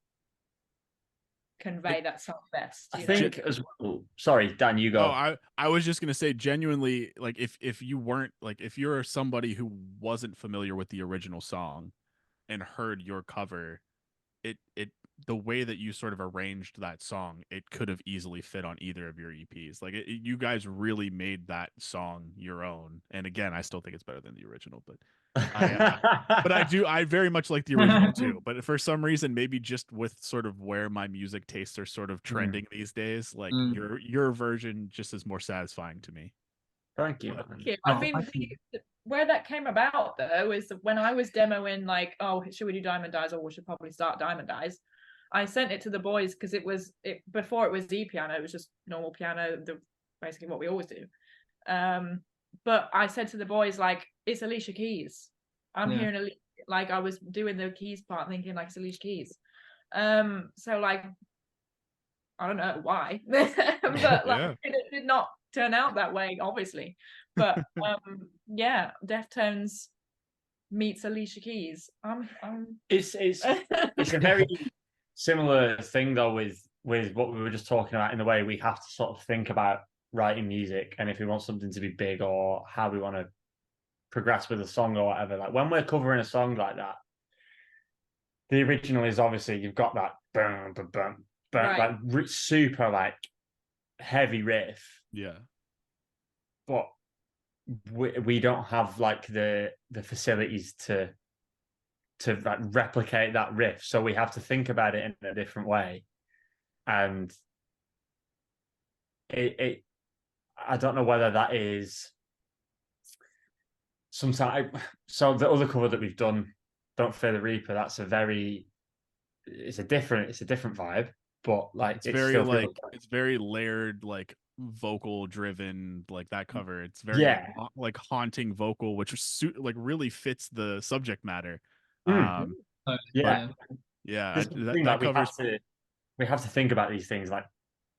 convey that song best. I think as well. Sorry, Dan, you go. Oh, I was just gonna say, genuinely, like if you weren't like, if you're somebody who wasn't familiar with the original song and heard your cover, it the way that you sort of arranged that song, it could have easily fit on either of your EPs. Like you guys really made that song your own. And again, I still think it's better than the original, but I very much like the original too. But for some reason, maybe just with sort of where my music tastes are sort of trending these days, like your version just is more satisfying to me. Thank you. I mean, where that came about though is when I was demoing, like, oh, should we do Diamond Eyes, or we should probably start Diamond Eyes. I sent it to the boys because before it was E-piano, it was just normal piano, basically what we always do. But I said to the boys, like, it's Alicia Keys. I'm hearing like I was doing the keys part, thinking like it's Alicia Keys. So like, I don't know why, but like it did not turn out that way, obviously. But yeah, Deftones meets Alicia Keys. It's a very similar thing though with what we were just talking about, in the way we have to sort of think about writing music and if we want something to be big or how we want to progress with a song or whatever. Like when we're covering a song like that, the original is obviously you've got that boom, boom, boom, right. Like super like heavy riff. Yeah. But we don't have like the facilities to like replicate that riff, so we have to think about it in a different way. And it I don't know whether that is sometimes. So the other cover that we've done, Don't Fear the Reaper, that's it's a different vibe, but like it's very like it's very layered, like vocal driven, like that cover. It's very like haunting vocal, which like really fits the subject matter. That covers. We have to think about these things like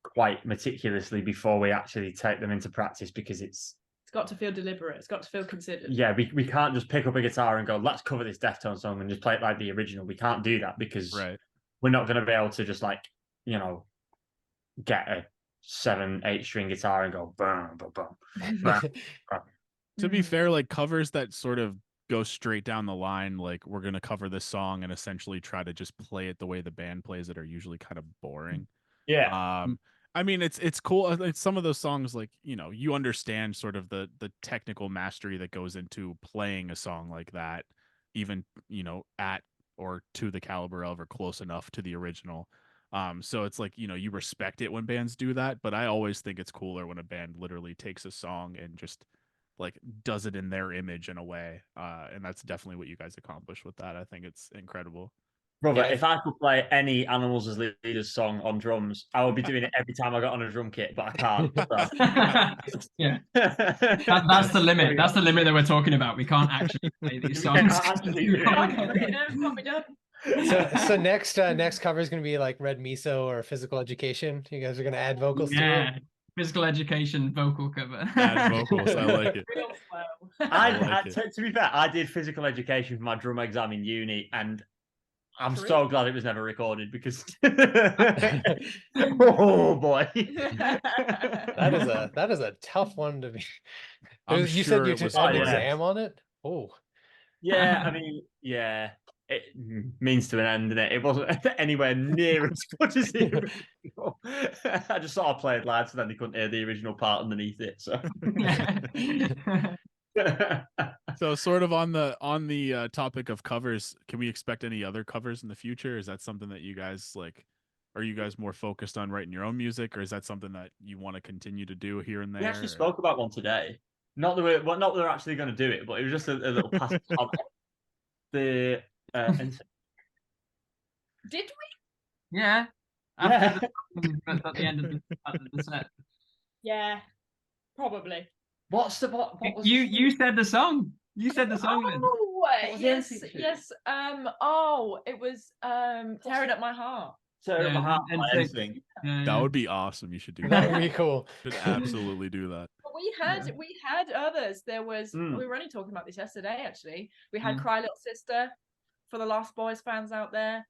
quite meticulously before we actually take them into practice, because it's got to feel deliberate. It's got to feel considered. Yeah, we can't just pick up a guitar and go, let's cover this Deftones song and just play it like the original. We can't do that because we're not going to be able to just like, get a 7-8 string guitar and go boom, boom, boom. To be fair, like covers that sort of go straight down the line, like we're going to cover this song and essentially try to just play it the way the band plays it, are usually kind of boring. I mean, it's cool. It's some of those songs, like, you understand sort of the technical mastery that goes into playing a song like that, even, at or to the caliber of or close enough to the original. So it's like, you respect it when bands do that, but I always think it's cooler when a band literally takes a song and just like does it in their image in a way. And that's definitely what you guys accomplished with that. I think it's incredible. Brother, if I could play any Animals as Leaders song on drums, I would be doing it every time I got on a drum kit, but I can't. So. Yeah, that's the limit. That's the limit that we're talking about. We can't actually play these songs. So next cover is going to be like Red Miso or Physical Education. You guys are going to add vocals to it. Physical Education vocal cover. Add vocals. I like it. To be fair, I did Physical Education for my drum exam in uni, and I'm True. so glad it was never recorded because oh boy. That is a tough one to be. I'm You sure said you it was had an fun. exam on it. Oh, Yeah, I mean, yeah, it means to an end, and it wasn't anywhere near as good as the original. I just sort of played live, so then they couldn't hear the original part underneath it. So, So sort of on the topic of covers, can we expect any other covers in the future? Is that something that you guys like? Are you guys more focused on writing your own music, or is that something that you want to continue to do here and there? we actually spoke about one today. Not that we're actually going to do it, but it was just a little pass on the. Did Yeah. Yeah. At the end of the set. Yeah, probably. What was You said the song. You said the song. Lynn. Oh, What was the yes, answer? yes. Oh, it was tearing up my heart. So Yeah, my heart and by so- anything. That would be awesome. You should do that that. would be cool. Should absolutely do that. But we had others. There was Mm. we were only talking about this yesterday. Actually, we had Mm. "Cry Little Sister" for the Lost Boys fans out there.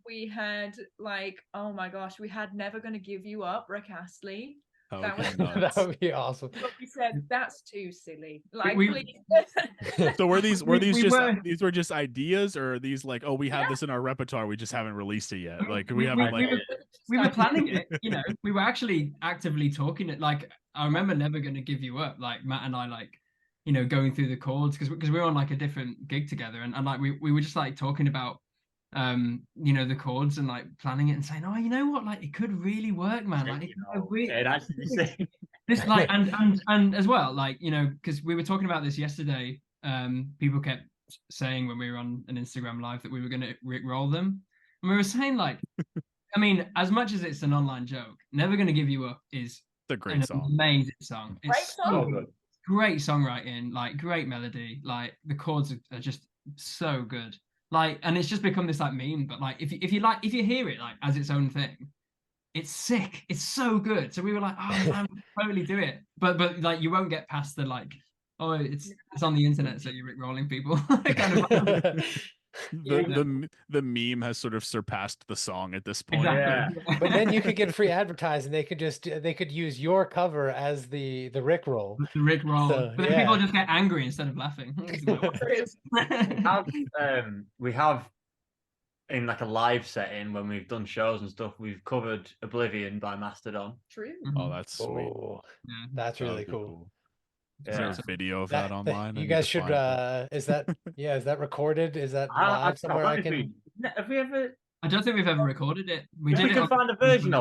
We had like, oh my gosh, we had "Never Gonna Give You Up," Rick Astley. That That would was be nuts. That would be awesome. But we said that's too silly. Like, We- please. So were these We just were- these were just ideas, or are these like, oh, we have this in our repertoire, we just haven't released it yet? Like we haven't like we were planning it, you know. We were actually actively talking it. Like I remember "Never Gonna Give You Up." Like Matt and I, like, you know, going through the chords because we were on like a different gig together, and like we were just like talking about you know, the chords and like planning it and saying, oh, you know what, like it could really work, man. Like It actually this like and as well, like, you know, because we were talking about this yesterday. People kept saying when we were on an Instagram live that we were going to rickroll them, and we were saying like, I mean, as much as it's an online joke, "Never Gonna Give You Up" is a great an song. amazing song. Great It's song. so good. Great songwriting, like great melody, like the chords are just so good. Like, and it's just become this like meme. But like, if you hear it like as its own thing, it's sick. It's so good. So we were like, oh man, we'll totally do it. But like, you won't get past the like, oh, it's on the internet, so you're rickrolling people. kind of. The meme has sort of surpassed the song at this point. Exactly. Yeah. But then you could get free advertising. They could use your cover as the Rickroll. The rickroll. So, But then yeah. people just get angry instead of laughing. We have in like a live setting when we've done shows and stuff, we've covered "Oblivion" by Mastodon. True. Oh, that's sweet. Oh, Yeah. that's That would really be cool. Is there Yeah. a video of that online? I You need guys to should. find that. Is that recorded? Is that I live somewhere? don't I know if can. have we ever? I don't think we've ever recorded it. We If did we it can on- find a version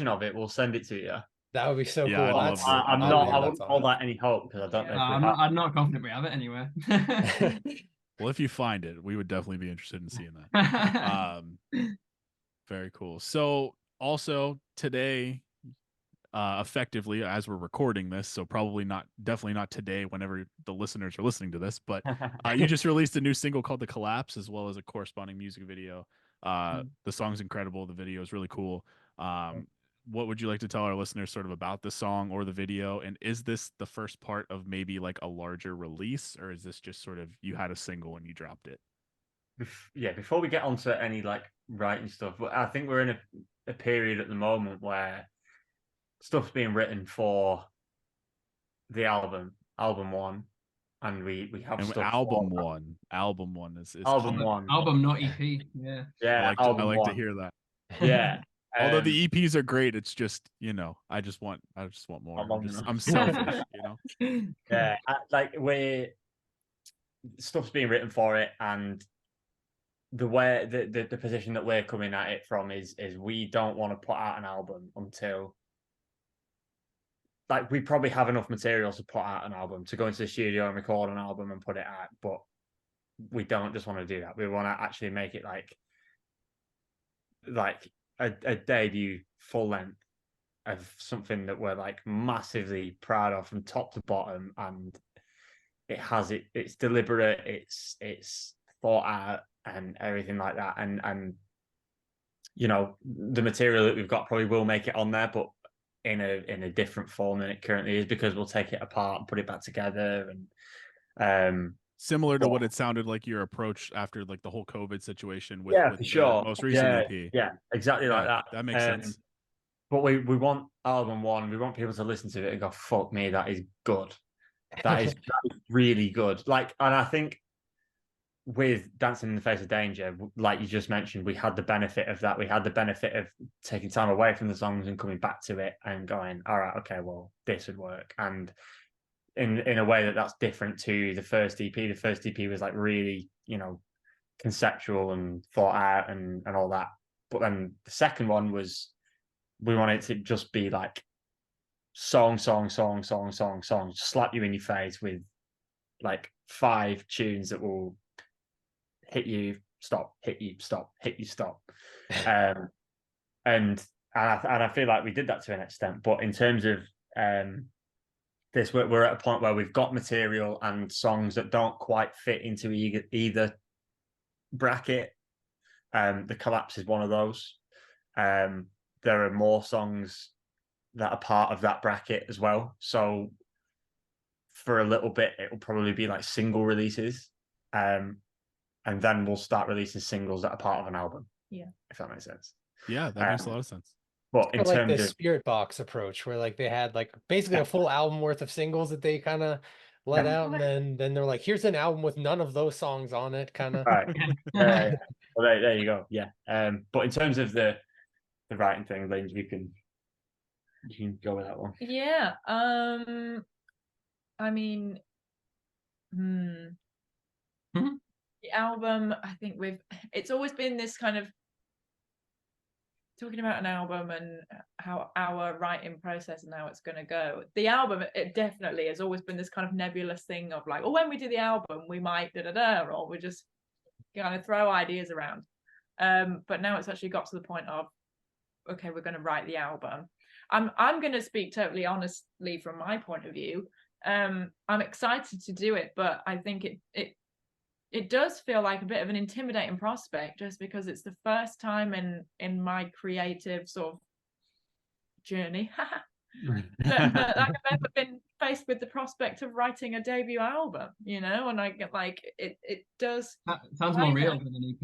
of it, we'll send it to you. That would be so Yeah, cool. I'd love That's, to. I'm Oh, not. yeah, I that's wouldn't hold that any hope because I don't know. If we I'm have. not confident we have it anywhere. Well, if you find it, we would definitely be interested in seeing that. Very cool. So also today, effectively as we're recording this, so definitely not today whenever the listeners are listening to this, but you just released a new single called "The Collapse" as well as a corresponding music video. The song's incredible. The video is really cool. What would you like to tell our listeners sort of about the song or the video? And is this the first part of maybe like a larger release, or is this just sort of you had a single and you dropped it? Yeah, before we get onto any like writing stuff, but I think we're in a period at the moment where stuff's being written for the album one, and we have And stuff album for one is album key. one. Album, not EP. Yeah. Yeah, I album like to one. hear that. Yeah. Although the EPs are great, it's just, you know, I just want more. Not long enough. I'm selfish, you know. Yeah, stuff's being written for it, and the way the position that we're coming at it from is we don't want to put out an album until like we probably have enough material to put out an album, to go into the studio and record an album and put it out, but we don't just want to do that. We want to actually make it like a debut full length of something that we're like massively proud of from top to bottom, and it's deliberate, it's thought out and everything like that, and you know, the material that we've got probably will make it on there, but in a different form than it currently is, because we'll take it apart and put it back together, and Similar to what it sounded like your approach after like the whole COVID situation with, Yeah, with for the sure. most recent Yeah, EP. yeah, exactly like Yeah, that. that makes sense. But we want album one. We want people to listen to it and go, "Fuck me, that is good. That is really good." Like, and I think with Dancing in the Face of Danger, like you just mentioned, we had the benefit of that. We had the benefit of taking time away from the songs and coming back to it and going, "All right, okay, well, this would work." And in a way that's different to the first EP. The first EP was like really, conceptual and thought out and all that. But then the second one was, we wanted to just be like song, slap you in your face with like 5 tunes that will hit you, stop, hit you, stop, hit you, stop. And I feel like we did that to an extent. But in terms of this, we're at a point where we've got material and songs that don't quite fit into either bracket. The Collapse is one of those. There are more songs that are part of that bracket as well. So for a little bit, it will probably be like single releases. And then we'll start releasing singles that are part of an album. Yeah. If that makes sense. Yeah, that makes a lot of sense. But in like terms the of Spirit Box approach, where like they had like basically a full album worth of singles that they kind of let out, and then they're like, here's an album with none of those songs on it, kind of. right. Well, there you go. Yeah. But in terms of the writing thing, Lynsey, you can go with that one. Yeah. I mean, the album, I think it's always been this kind of talking about an album and how our writing process and how it's going to go. The album, it definitely has always been this kind of nebulous thing of like, oh, when we do the album, we might or we just kind of throw ideas around. But now it's actually got to the point of, okay, we're going to write the album. I'm going to speak totally honestly from my point of view. I'm excited to do it, but I think it does feel like a bit of an intimidating prospect, just because it's the first time in my creative sort of journey that I've ever been faced with the prospect of writing a debut album, and I get like it does. That sounds more real than an EP.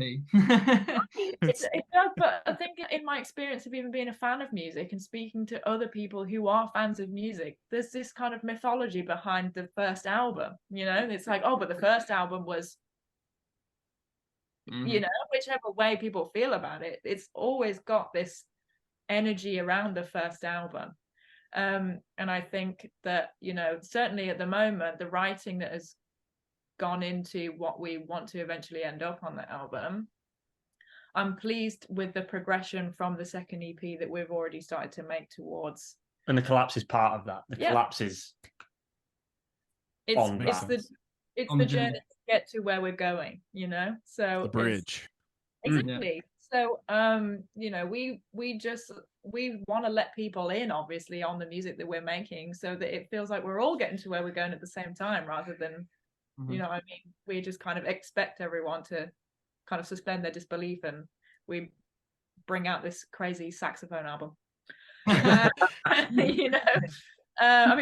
It does, but I think in my experience of even being a fan of music and speaking to other people who are fans of music, there's this kind of mythology behind the first album. It's like, oh, but the first album was, whichever way people feel about it, it's always got this energy around the first album. And I think that, certainly at the moment, the writing that has gone into what we want to eventually end up on the album, I'm pleased with the progression from the second EP that we've already started to make towards. And the Collapse is part of that. The Collapse is it's the journey to get to where we're going, so the bridge. Exactly. So we want to let people in, obviously, on the music that we're making, so that it feels like we're all getting to where we're going at the same time, rather than we just kind of expect everyone to kind of suspend their disbelief and we bring out this crazy saxophone album. I mean,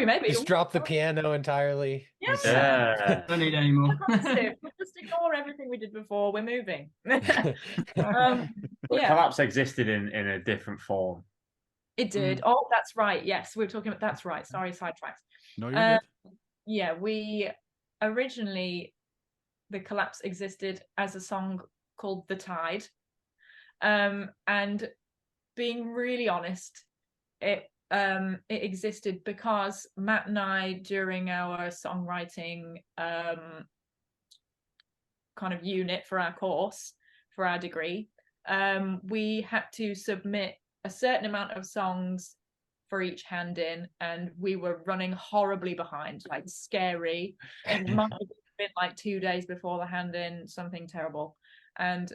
maybe just drop the piano entirely. Yeah. Don't need any more. Just ignore everything we did before. We're moving. Collapse existed in a different form. It did. Oh, that's right. Yes, we were talking about. That's right. Sorry, sidetracked. No, you're good. Yeah, we originally, the Collapse existed as a song called "The Tide," and being really honest, it existed because Matt and I, during our songwriting kind of unit for our course, for our degree, we had to submit a certain amount of songs for each hand in, and we were running horribly behind, like scary. It might have been like 2 days before the hand in, something terrible. And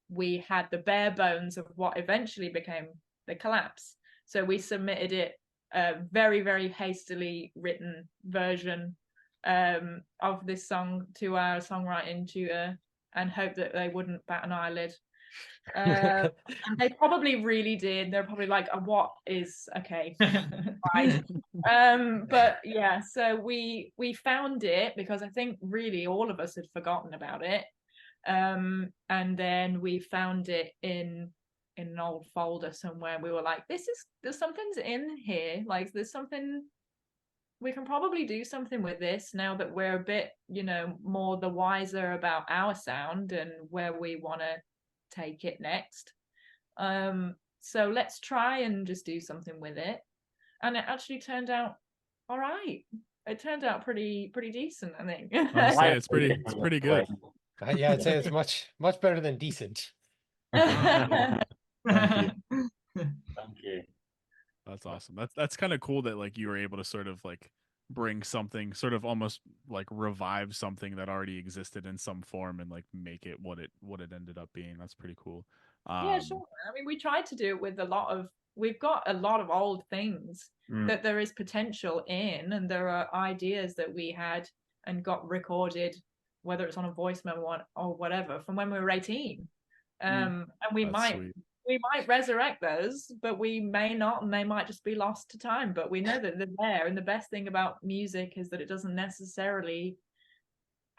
we had the bare bones of what eventually became the Collapse. So we submitted it, a very, very hastily written version of this song to our songwriting tutor, and hoped that they wouldn't bat an eyelid. And they probably really did. They're probably like, what is okay, right? But yeah, so we found it because I think really all of us had forgotten about it. And then we found it in an old folder somewhere. We were like, there's something's in here. Like there's something, we can probably do something with this now that we're a bit, more the wiser about our sound and where we want to take it next. So let's try and just do something with it. And it actually turned out all right. It turned out pretty decent, I think. I'd say it's pretty good. Yeah, I'd say it's much better than decent. Thank you. Thank you. That's awesome. That's kind of cool that like you were able to sort of like bring something, sort of almost like revive something that already existed in some form and like make it what it ended up being. That's pretty cool. Yeah, sure. I mean, we tried to do it with we've got a lot of old things that there is potential in, and there are ideas that we had and got recorded, whether it's on a voice memo or whatever, from when we were 18. And we might resurrect those, but we may not, and they might just be lost to time. But we know that they're there, and the best thing about music is that it doesn't necessarily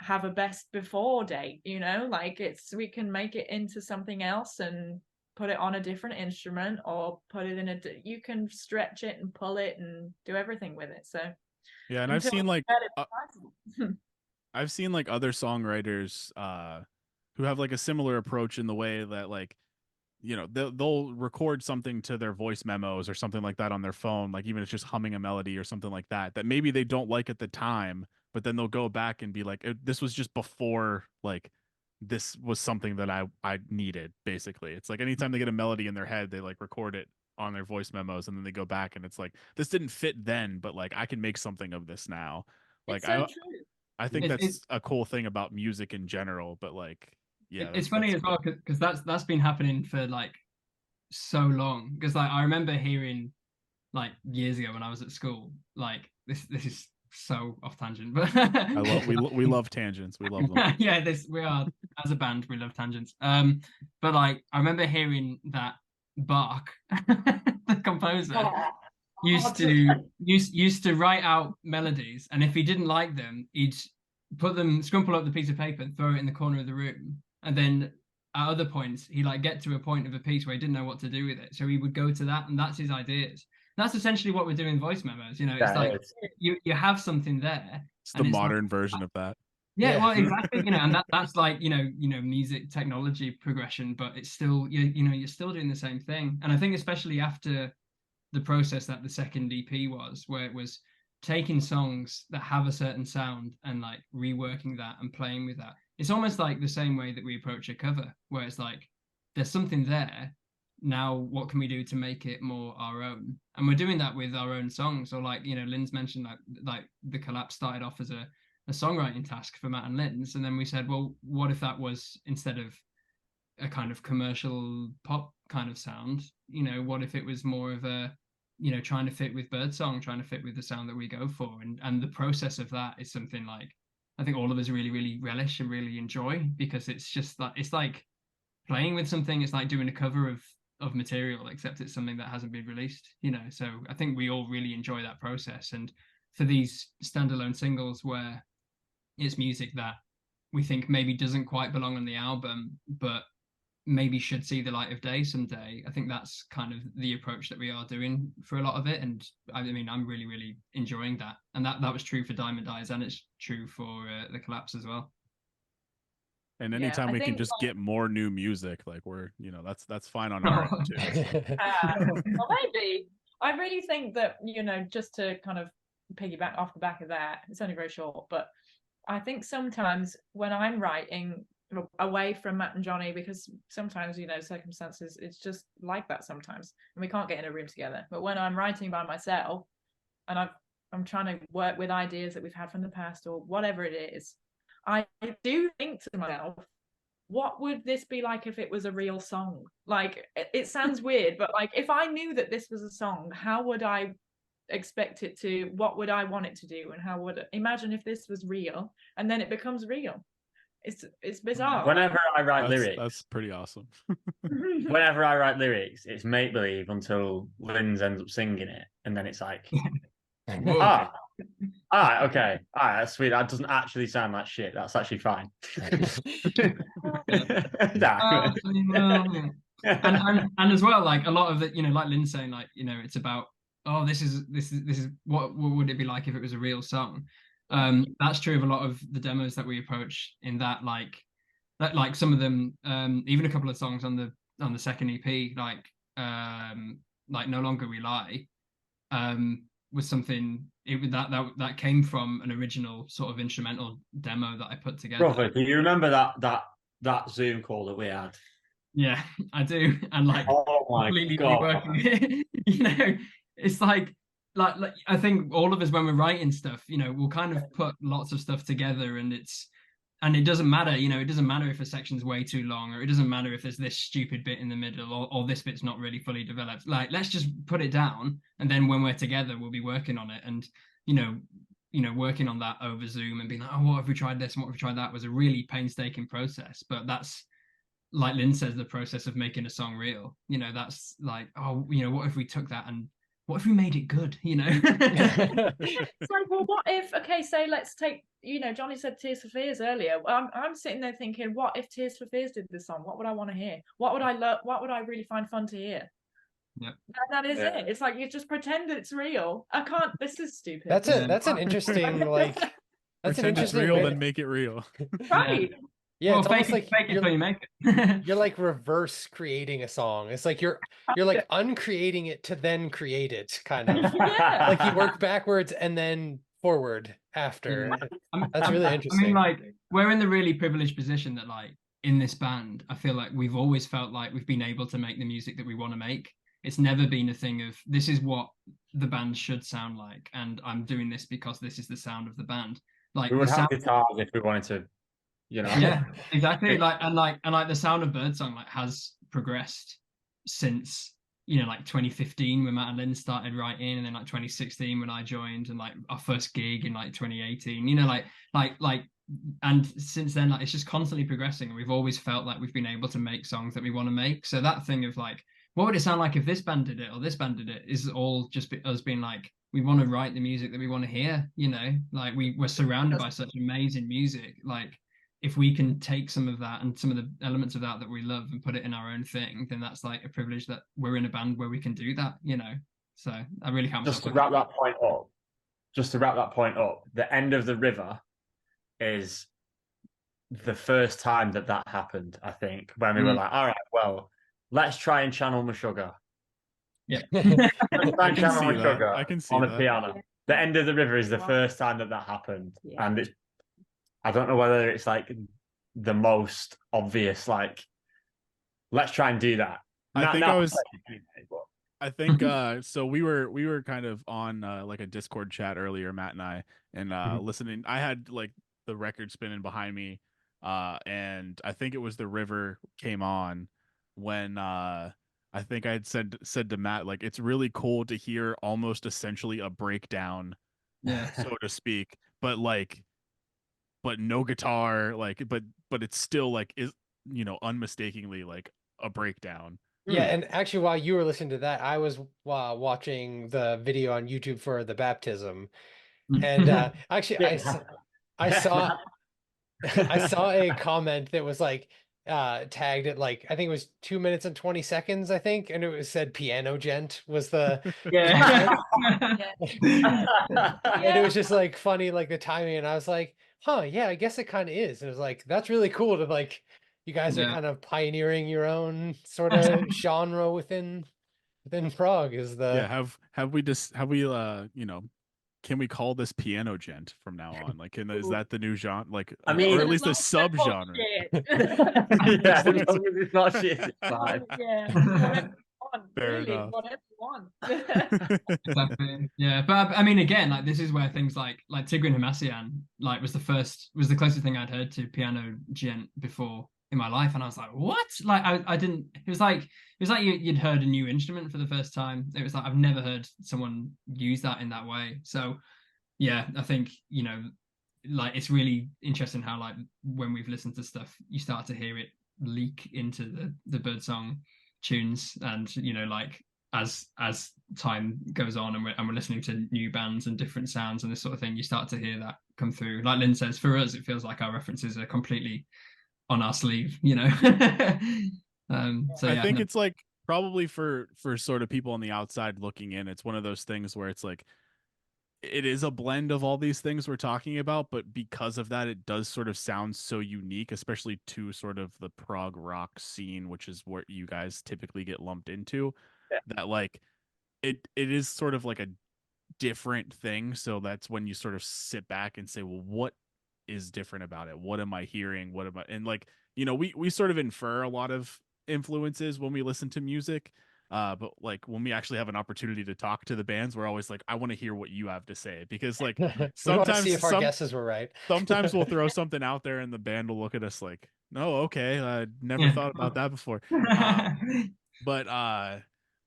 have a best before date, like we can make it into something else and put it on a different instrument, or put it in you can stretch it and pull it and do everything with it. So yeah, and I've seen like other songwriters who have like a similar approach in the way that like they'll record something to their voice memos or something like that on their phone, like even if it's just humming a melody or something like that maybe they don't like at the time, but then they'll go back and be like, this was just before, like this was something that I needed. Basically, it's like anytime they get a melody in their head, they like record it on their voice memos, and then they go back and it's like, this didn't fit then, but like I can make something of this now. Like so true. I think that's a cool thing about music in general, but like yeah, it's funny as well because that's been happening for like so long. Because like I remember hearing like years ago when I was at school, like this is so off tangent, but we love tangents. We love them. Yeah, we are, as a band, we love tangents. But like I remember hearing that Bach, the composer, used to write out melodies, and if he didn't like them, he'd scrumple up the piece of paper and throw it in the corner of the room. And then at other points, he like get to a point of a piece where he didn't know what to do with it, so he would go to that, and that's his ideas. That's essentially what we're doing voice memos. It's like you have something there. It's the modern version of that. Yeah, well, exactly. And that's like music technology progression, but it's still you're still doing the same thing. And I think especially after the process that the second EP was, where it was taking songs that have a certain sound and like reworking that and playing with that. It's almost like the same way that we approach a cover, where it's like there's something there. Now what can we do to make it more our own? And we're doing that with our own songs. Or like Lynn's mentioned, like the Collapse started off as a songwriting task for Matt and Lynn's, and then we said, well, what if that was, instead of a kind of commercial pop kind of sound, what if it was more of a trying to fit with Birdsong, trying to fit with the sound that we go for, and the process of that is something like I think all of us really, really relish and really enjoy, because it's just like, it's like playing with something. It's like doing a cover of material, except it's something that hasn't been released, so I think we all really enjoy that process. And for these standalone singles where it's music that we think maybe doesn't quite belong on the album but maybe should see the light of day someday, I think that's kind of the approach that we are doing for a lot of it. And I mean, I'm really, really enjoying that, and that was true for Diamond Eyes, and it's true for the Collapse as well. And anytime we can just get more new music, like we're, that's fine on our end too. Well, maybe. I really think that, just to kind of piggyback off the back of that, it's only very short, but I think sometimes when I'm writing away from Matt and Jonny, because sometimes, circumstances, it's just like that sometimes, and we can't get in a room together. But when I'm writing by myself and I'm trying to work with ideas that we've had from the past or whatever it is, I do think to myself, what would this be like if it was a real song? Like, it sounds weird, but like, if I knew that this was a song, how would I expect it to, what would I want it to do? And how would, imagine if this was real and then it becomes real. It's bizarre. Whenever I write lyrics, That's pretty awesome. whenever I write lyrics, it's make believe until Lynn's ends up singing it, and then it's like, Whoa. okay, that's sweet. That doesn't actually sound like shit. That's actually fine. Well, and as well, like a lot of it, like Lynn's saying, like, it's about, oh, this is what would it be like if it was a real song. That's true of a lot of the demos that we approach, in that like some of them, even a couple of songs on the second EP, like No Longer We Lie, was something that came from an original sort of instrumental demo that I put together. Brother, do you remember that Zoom call that we had? Yeah, I do. And like, oh my completely God. reworking it. It's like I think all of us, when we're writing stuff, we'll kind of put lots of stuff together, and it doesn't matter, it doesn't matter if a section's way too long, or it doesn't matter if there's this stupid bit in the middle, or this bit's not really fully developed. Like, let's just put it down, and then when we're together, we'll be working on it. And working on that over Zoom and being like, oh, what if we tried this and what if we tried that, was a really painstaking process. But that's, like Lynn says, the process of making a song real. That's like, oh, what if we took that and what if we made it good? It's like, well, what if, okay, say let's take, Jonny said Tears for Fears earlier. I'm sitting there thinking, what if Tears for Fears did this song? What would I want to hear? What would I love? What would I really find fun to hear? Yeah. That is it. It's like, you just pretend it's real. I can't. This is stupid. That's an interesting that's an interesting it's real, way then make it real. Right. Yeah, well, it's fake almost like it till you make it. you're like reverse creating a song. It's like you're like uncreating it to then create it, kind of. Yeah. Like you work backwards and then forward after. That's really interesting. I mean, like, we're in the really privileged position that, like, in this band, I feel like we've always felt like we've been able to make the music that we want to make. It's never been a thing of, this is what the band should sound like, and I'm doing this because this is the sound of the band. Like, we would have guitars if we wanted to. Yeah, exactly. Like the sound of Birdsong has progressed since like 2015 when Matt and Lynn started writing, and then like 2016 when I joined, and like our first gig in like 2018. And since then, like, it's just constantly progressing, and we've always felt like we've been able to make songs that we want to make. So that thing of like, what would it sound like if this band did it or this band did it, is all just us being like, we want to write the music that we want to hear. Like, we're surrounded by such amazing music. Like, if we can take some of that and some of the elements of that we love and put it in our own thing, then that's like a privilege that we're in a band where we can do that, So I really can't. Just to wrap that point up, the end of the river is the first time that happened, I think, when we were like, all right, well, let's try and channel Meshuggah. Yeah. I can see on that. the piano. The end of the river is the first time that happened. Yeah. And I don't know whether it's like the most obvious, like, let's try and do that. I think so we were kind of on like a Discord chat earlier, Matt and I, and listening. I had like the record spinning behind me, and I think it was The River came on when I think I had said to Matt, like, it's really cool to hear almost essentially a breakdown, so to speak, but no guitar, like, but it's still like, is unmistakably like a breakdown. Yeah, and actually, while you were listening to that, I was watching the video on YouTube for the baptism, and actually, I saw a comment that was like tagged at, like, I think it was 2 minutes and 20 seconds, I think, and it said "Piano Gent" was the and it was just like funny, like the timing, and I was like, huh, yeah, I guess it kind of is. And it was like, that's really cool to, like, you guys are kind of pioneering your own sort of genre within prog. Is the have we can we call this Piano Gent from now on? Like, is that the new genre? Like, I mean, or at least a subgenre? Yeah, it's not shit. It's fine. Yeah. Fair really, enough. whatever you want. Exactly. Yeah, but I mean, again, like, this is where things like Tigran Hamasyan, like, was the closest thing I'd heard to Piano Gent before in my life, and I was like, what? Like, I didn't. It was like you'd heard a new instrument for the first time. It was like, I've never heard someone use that in that way. So yeah, I think like it's really interesting how like when we've listened to stuff, you start to hear it leak into the Birdsong tunes, and you know, like as time goes on and we're listening to new bands and different sounds and this sort of thing, you start to hear that come through. Like Lynn says, for us, it feels like our references are completely on our sleeve, you know. So I yeah, think it's like probably for sort of people on the outside looking in, it's one of those things where it's like it is a blend of all these things we're talking about, but because of that, it does sort of sound so unique, especially to sort of the prog rock scene, which is where you guys typically get lumped into. Yeah. That like it is sort of like a different thing. So that's when you sort of sit back and say, well, what is different about it? What am I hearing? What am I, and like, you know, we sort of infer a lot of influences when we listen to music. But like when we actually have an opportunity to talk to the bands, we're always like, I want to hear what you have to say, because like We want to sometimes see if our guesses were right. sometimes we'll throw something out there and the band will look at us like, no, okay, I never Yeah. thought about that before.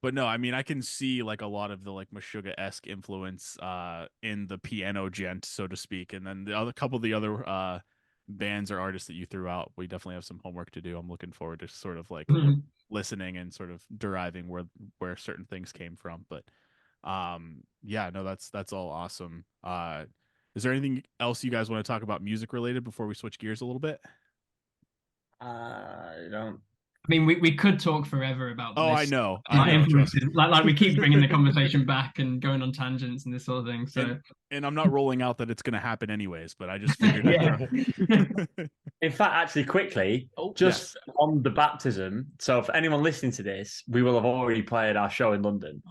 But no, I mean, I can see like a lot of the like Meshuggah-esque influence in the piano gent, so to speak. And then the other couple of the other bands or artists that you threw out, we definitely have some homework to do. I'm looking forward to sort of like listening and sort of deriving where certain things came from. But yeah, no, that's all awesome. Is there anything else you guys want to talk about music related before we switch gears a little bit? I don't. I mean, we could talk forever about Oh, this. I know. Influences. Like we keep bringing the conversation back and going on tangents and this sort of thing. So, and I'm not rolling out that it's going to happen anyways, but I just figured. Yeah. In fact, actually, quickly, just on the baptism. So, for anyone listening to this, we will have already played our show in London.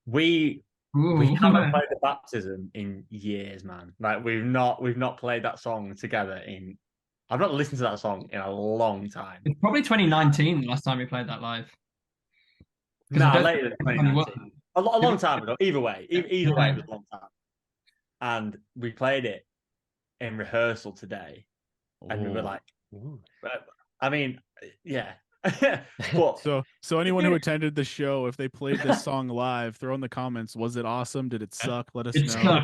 We haven't played the baptism in years, man. Like we've not played that song together in. I've not listened to that song in a long time. It's probably 2019 the last time we played that live. Nah, later than 2019. A long time ago. Either way, it was a long time. And we played it in rehearsal today, and we were like, I mean, yeah. But so anyone who attended the show, if they played this song live, throw in the comments, was it awesome? Did it suck? Let us know.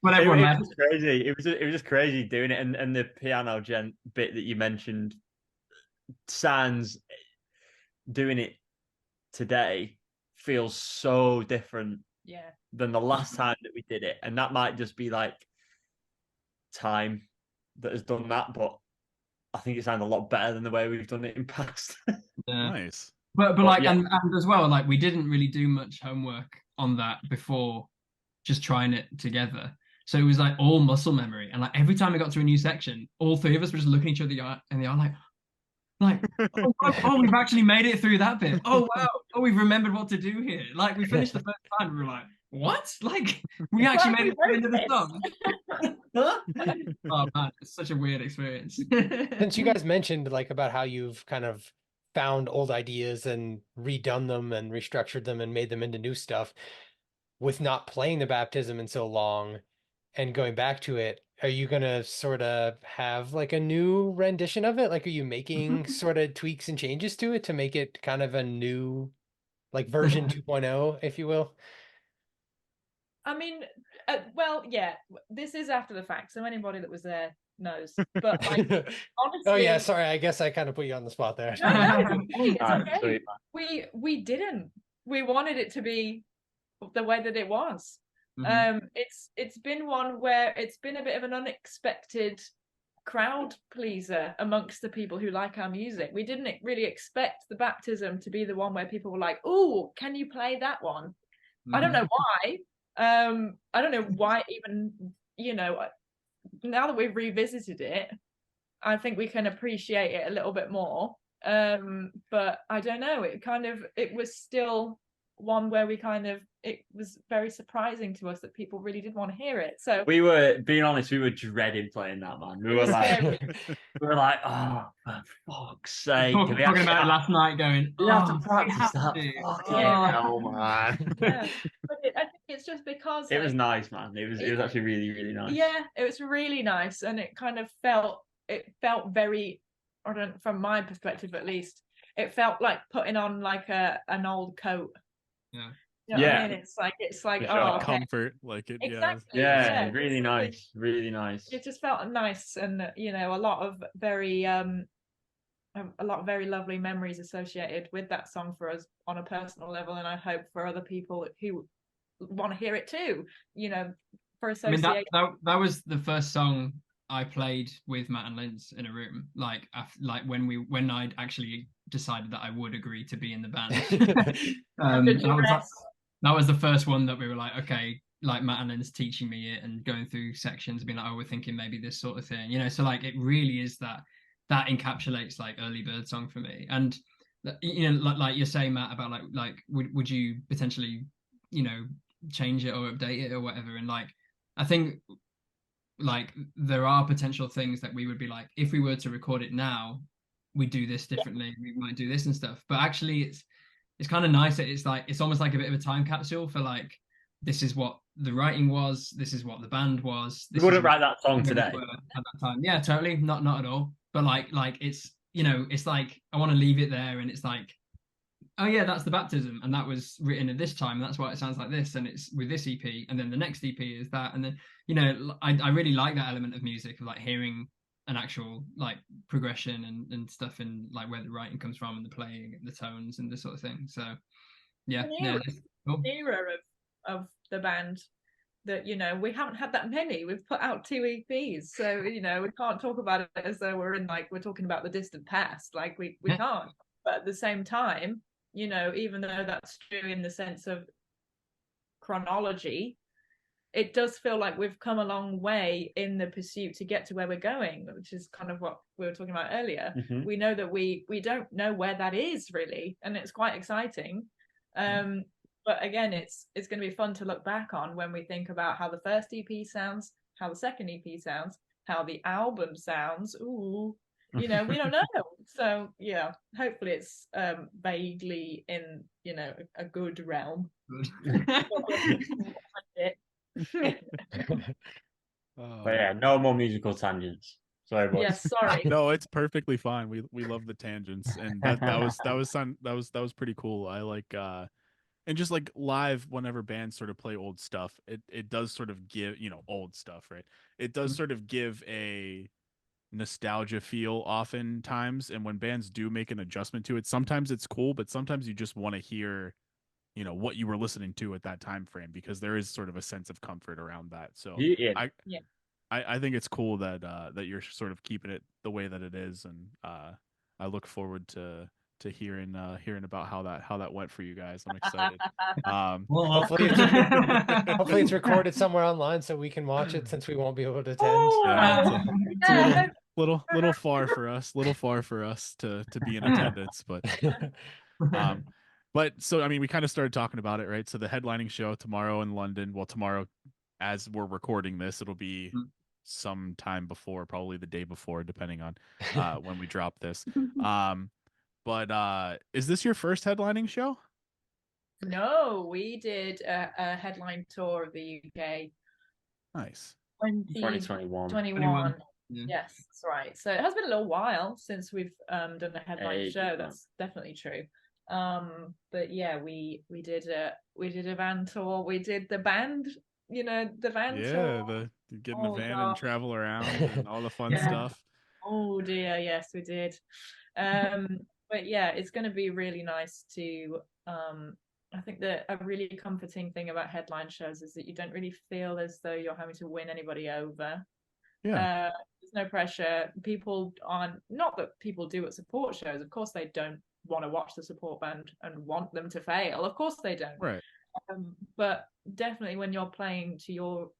Whatever. It was crazy. It was just crazy doing it, and the piano gent bit that you mentioned, sounds doing it today feels so different than the last time that we did it, and that might just be like time that has done that, but I think it sounds a lot better than the way we've done it in past. Nice. But like, yeah. and as well, like we didn't really do much homework on that before just trying it together. So it was like all muscle memory. And like every time we got to a new section, all three of us were just looking at each other in the eye like, oh, we've actually made it through that bit. Oh, wow. Oh, we've remembered what to do here. Like we finished the first time, we were like, what? Like we actually made it into the song. Oh man, it's such a weird experience. Since you guys mentioned like about how you've kind of found old ideas and redone them and restructured them and made them into new stuff, with not playing the baptism in so long and going back to it, are you gonna sort of have like a new rendition of it? Like, are you making sort of tweaks and changes to it to make it kind of a new, like version 2.0, if you will? I mean, well, yeah, this is after the fact, so anybody that was there knows. But like, honestly, oh yeah, sorry, I guess I kind of put you on the spot there. No, it's okay. We didn't. We wanted it to be the way that it was. It's been one where it's been a bit of an unexpected crowd pleaser amongst the people who like our music. We didn't really expect the baptism to be the one where people were like, "Oh, can you play that one?" I don't know why. I don't know why even, you know, now that we've revisited it, I think we can appreciate it a little bit more. But I don't know, it was still one where it was very surprising to us that people really did want to hear it. So we were, being honest, we were dreading playing that, man. We were like, oh, for fuck's sake. Talking about it last night going, we have to practice that. Hell, man. Yeah. But I think it's just because it was nice, man. It was actually really, really nice. Yeah, it was really nice, and it kind of felt very, I don't, from my perspective at least, it felt like putting on like an old coat. Yeah. You know what I Yeah. mean? It's like For sure. oh, Like okay. comfort, like it. Exactly. Yeah, Yeah. really It's nice, really nice. It just felt nice, and you know, a lot of very lovely memories associated with that song for us on a personal level, and I hope for other people who want to hear it too, you know, for I mean, association. that was the first song I played with Matt and Linz in a room. Like when I'd actually decided that I would agree to be in the band. That was the first one that we were like, okay, like Matt and Linz teaching me it and going through sections, being like, oh, we're thinking maybe this sort of thing, you know. So like, it really is that encapsulates like early Birdsong for me. And you know, like you're saying, Matt, about like would you potentially, you know, change it or update it or whatever? And like, I think like there are potential things that we would be like, if we were to record it now, we do this differently, we might do this and stuff. But actually it's kind of nice that it's like, it's almost like a bit of a time capsule for like, this is what the writing was, this is what the band was. You wouldn't write that song today At that time. Yeah, totally. Not at all. But like it's, you know, it's like I want to leave it there, and it's like, oh yeah, that's the baptism, and that was written at this time, and that's why it sounds like this, and it's with this EP, and then the next EP is that, and then, you know, I really like that element of music, of like hearing an actual like progression and stuff, and like where the writing comes from and the playing and the tones and this sort of thing. So yeah, Cool. Era of the band that, you know, we haven't had that many. We've put out 2 EPs, so you know, we can't talk about it as though we're talking about the distant past. Like we can't. But at the same time, you know, even though that's true in the sense of chronology, it does feel like we've come a long way in the pursuit to get to where we're going, which is kind of what we were talking about earlier. Mm-hmm. We know that we don't know where that is really, and it's quite exciting. But again, it's going to be fun to look back on when we think about how the first EP sounds, how the second EP sounds, how the album sounds. Ooh, you know, we don't know. So yeah, hopefully it's vaguely in, you know, a good realm. But yeah, no more musical tangents. Sorry, boys. Yes, sorry. No, it's perfectly fine. We love the tangents, and that was pretty cool. I like and just like live, whenever bands sort of play old stuff, it does sort of give, you know, old stuff, right? It does sort of give a nostalgia feel oftentimes, and when bands do make an adjustment to it, sometimes it's cool, but sometimes you just want to hear, you know, what you were listening to at that time frame, because there is sort of a sense of comfort around that. So I think it's cool that that you're sort of keeping it the way that it is, and I look forward to hearing about how that went for you guys. I'm excited. Well, hopefully it's recorded somewhere online so we can watch it, since we won't be able to attend. It's a little far for us, to be in attendance, but so I mean, we kind of started talking about it, right? So the headlining show tomorrow in London. Well, tomorrow, as we're recording this, it'll be sometime before, probably the day before, depending on when we drop this. But is this your first headlining show? No, we did a headline tour of the UK. Nice. 2021. 21. Yes, that's right. So it has been a little while since we've done a headline show. That's definitely true. But yeah, we did a van tour. We did the band, you know, the van tour. Yeah, get in the van and travel around and all the fun stuff. Oh dear, yes, we did. But yeah, it's going to be really nice to. I think that a really comforting thing about headline shows is that you don't really feel as though you're having to win anybody over. Yeah. There's no pressure. People aren't, not that people do at support shows. Of course, they don't want to watch the support band and want them to fail. Of course, they don't. Right. But definitely when you're playing to your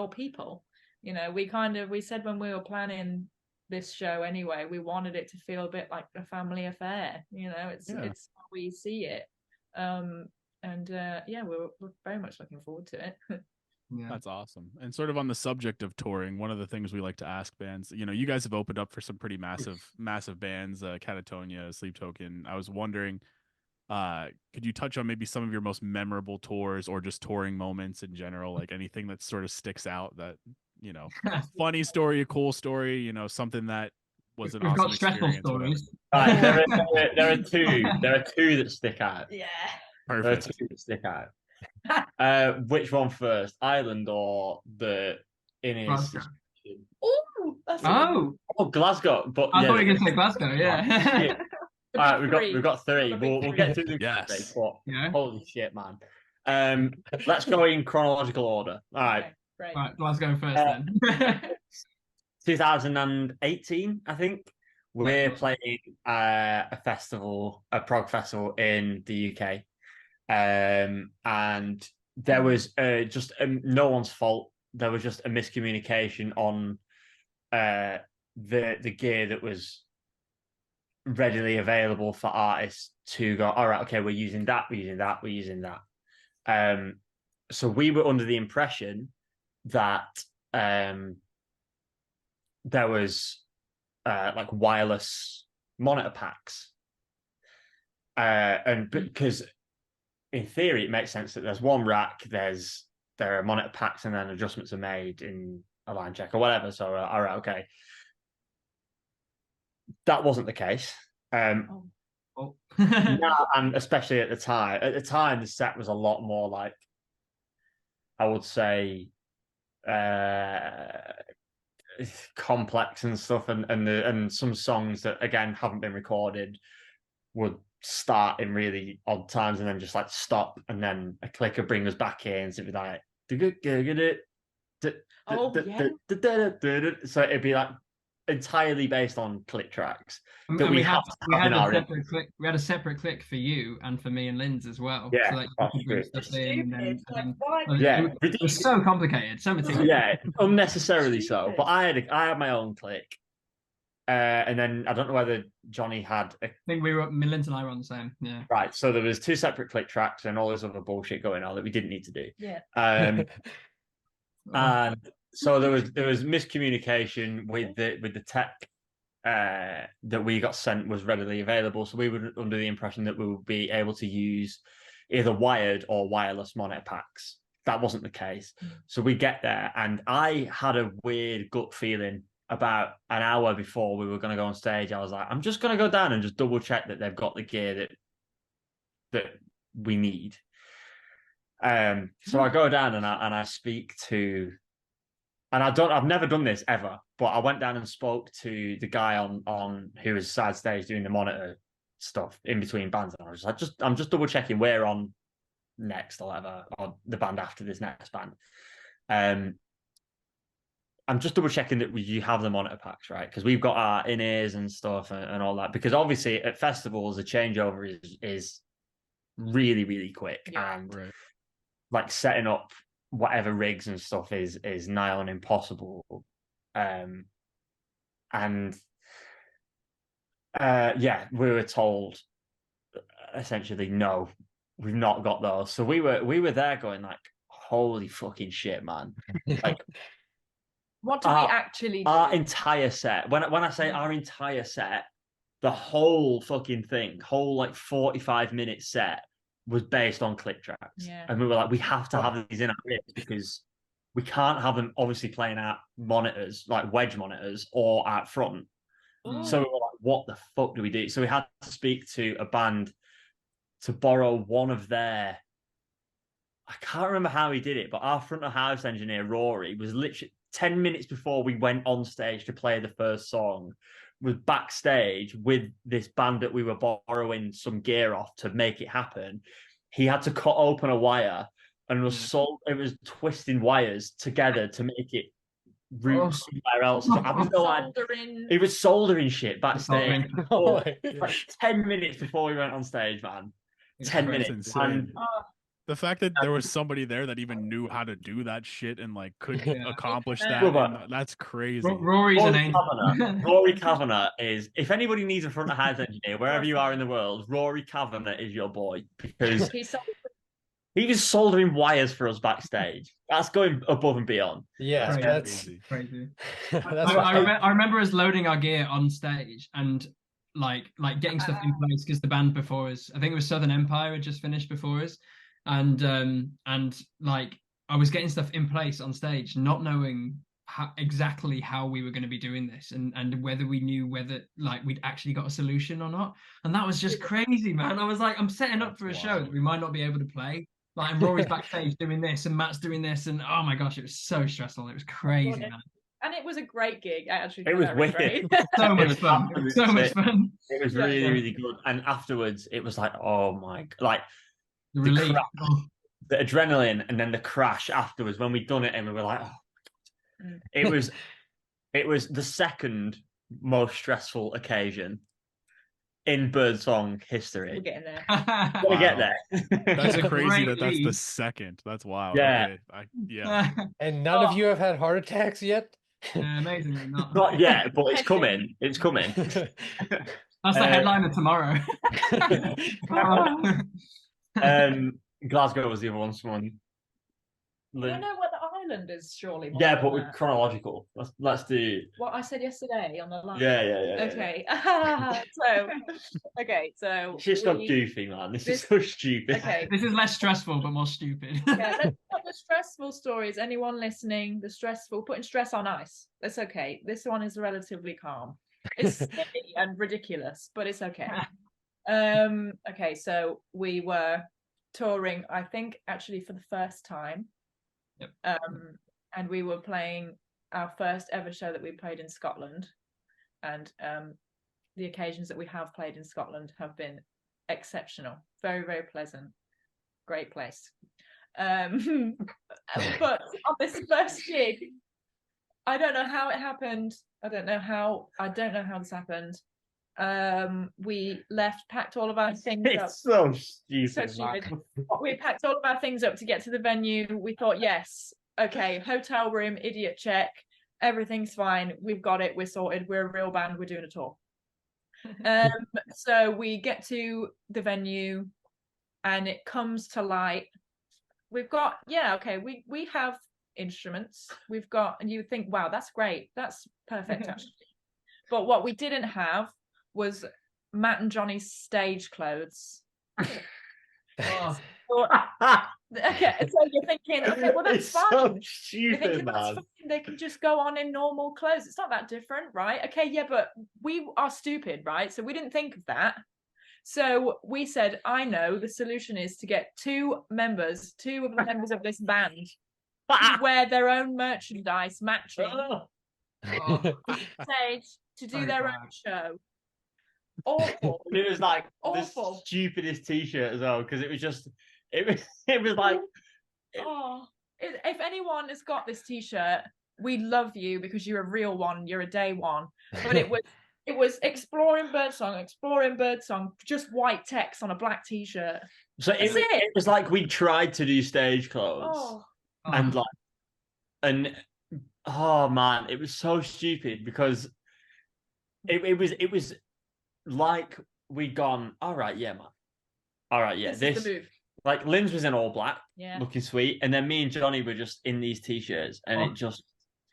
people, you know, we said when we were planning this show anyway, we wanted it to feel a bit like a family affair. You know, it's how we see it. We're very much looking forward to it. Yeah. That's awesome. And sort of on the subject of touring, one of the things we like to ask bands, you know, you guys have opened up for some pretty massive bands, Catatonia, Sleep Token. I was wondering, could you touch on maybe some of your most memorable tours, or just touring moments in general, like anything that sort of sticks out, that, you know, funny story, a cool story, you know, something that was an awesome experience. Stories. Right, there are two that stick out. Yeah. Perfect. Two that stick out. Which one first, Ireland or the in-ears? Glasgow. Oh, that's Oh, Glasgow. But I yeah, thought you were going to say Glasgow. Yeah. Shit. All right, we've got three. The big We'll three. get through them Yes. quickly, but Yeah. holy shit, man. Let's go in chronological order. All right. Okay, great. Right, Glasgow first then. 2018, I think. We're playing a festival, a prog festival in the UK. And there was just no one's fault. There was just a miscommunication on the gear that was readily available for artists to go, all right, okay, we're using that. So we were under the impression that there was like wireless monitor packs. And because in theory, it makes sense that there's one rack, there are monitor packs, and then adjustments are made in a line check or whatever. So, all right, okay. That wasn't the case. Oh. Now, and especially at the time. At the time, the set was a lot more like, I would say, complex and stuff, and some songs that again haven't been recorded would start in really odd times and then just like stop, and then a click would bring us back in. So it'd be like, so it'd be like entirely based on click tracks. And that we had in a our separate click. We had a separate click for you and for me and Lynn's as well. Yeah, so like you that's could bring true. stuff in. And Yeah, it was so complicated. So many. yeah, unnecessarily so. But I had my own click, and then I don't know whether Jonny had a I think Lynn's and I were on the same. Yeah. right. So there was two separate click tracks and all this other bullshit going on that we didn't need to do. Yeah. And so there was miscommunication with the tech that we got sent was readily available. So we were under the impression that we would be able to use either wired or wireless monitor packs. That wasn't the case. So we get there, and I had a weird gut feeling about an hour before we were going to go on stage. I was like, I'm just going to go down and just double check that they've got the gear that we need. So I go down and I speak to, and I've never done this ever, but I went down and spoke to the guy on who was side stage doing the monitor stuff in between bands, and I was like, I'm just double checking we're on next or whatever, or the band after this next band. I'm just double checking that you have the monitor packs, right? Because we've got our in-ears and stuff and all that. Because obviously at festivals, the changeover is really, really quick. Yeah, and right. like setting up whatever rigs and stuff is nigh on impossible. Yeah, we were told essentially, no, we've not got those. So we were there going like, holy fucking shit, man. Like, what do we actually do? Our entire set, when I say our entire set, the whole fucking thing, whole like 45-minute set was based on click tracks. Yeah. And we were like, we have to have these in our rigs because we can't have them obviously playing out monitors, like wedge monitors, or out front. So we were like, what the fuck do we do? So we had to speak to a band to borrow one of their, I can't remember how he did it, but our front of house engineer, Rory, was literally 10 minutes before we went on stage to play the first song, was backstage with this band that we were borrowing some gear off to make it happen. He had to cut open a wire and it was twisting wires together to make it route somewhere else. So I don't know, he was soldering shit backstage. Like 10 minutes before we went on stage, man. 10 minutes. And the fact that there was somebody there that even knew how to do that shit and like could accomplish that, that's crazy. Rory's an angel. Rory Kavanagh is, if anybody needs a front of house engineer, wherever you are in the world, Rory Kavanagh is your boy, because he was soldering wires for us backstage. That's going above and beyond. Yeah, that's crazy. I remember us loading our gear on stage and like getting stuff in place because the band before us, I think it was Southern Empire, had just finished before us, and like I was getting stuff in place on stage, not knowing exactly how we were going to be doing this, and whether we knew whether like we'd actually got a solution or not. And that was just crazy, man. I was like, I'm setting up for a show that we might not be able to play. Like, and Rory's backstage doing this, and Matt's doing this, and oh my gosh, it was so stressful. It was crazy, man. And it was a great gig. Actually, It was wicked. great. So much fun. So much fun. It was really, really good. And afterwards, it was like, oh my, like The relief. the adrenaline, and then the crash afterwards when we'd done it, and we were like, oh. It was the second most stressful occasion in Birdsong history. We're getting there. We'll get there. That's a crazy great that's the lead. second. That's wild. Yeah. Okay. Yeah. And none of you have had heart attacks yet? Amazingly not. Not yet, but it's coming. It's coming. That's the headliner tomorrow. Glasgow was the other one. Someone. I don't know what the island is. Surely. more Yeah, than but we're that. chronological. Let's do. What I said yesterday on the line. Yeah. Okay. So It's just so we- goofy, man. This is so stupid. Okay. This is less stressful but more stupid. Yeah, let's put the stressful stories. Anyone listening, the stressful, putting stress on ice. That's okay. This one is relatively calm. It's silly and ridiculous, but it's okay. Okay, so we were touring, I think, actually for the first time. Yep. And we were playing our first ever show that we played in Scotland, and the occasions that we have played in Scotland have been exceptional, very, very pleasant, great place. But on this first gig, I don't know how it happened. I don't know how this happened. We left, packed all of our things up. It's so stupid. So stupid. We packed all of our things up to get to the venue. We thought, yes, okay, hotel room, idiot check, everything's fine. We've got it. We're sorted. We're a real band. We're doing a tour. So we get to the venue, and it comes to light. We've got, we have instruments. We've got, and you would think, wow, that's great. That's perfect, actually. But what we didn't have was Matt and Jonny's stage clothes. Oh. Okay, so you're thinking, okay, well, that's It's fine. so You're stupid, thinking that's man. fine. They can just go on in normal clothes. It's not that different, right? Okay, yeah, but we are stupid, right? So we didn't think of that. So we said, I know the solution is to get two of the members of this band to wear their own merchandise matching stage to do Very their bad. own show. Awful. It was like Awful. the stupidest T-shirt as well, because it was like. Oh, if anyone has got this T-shirt, we love you because you're a real one. You're a day one. But it was exploring Birdsong, just white text on a black T-shirt. So it was like we tried to do stage clothes, Oh, and oh man, it was so stupid because it was like we'd gone, all right, yeah, man, all right, yeah, this is the move. like Lynsey was in all black, Yeah. looking sweet, and then me and Jonny were just in these T-shirts, and it just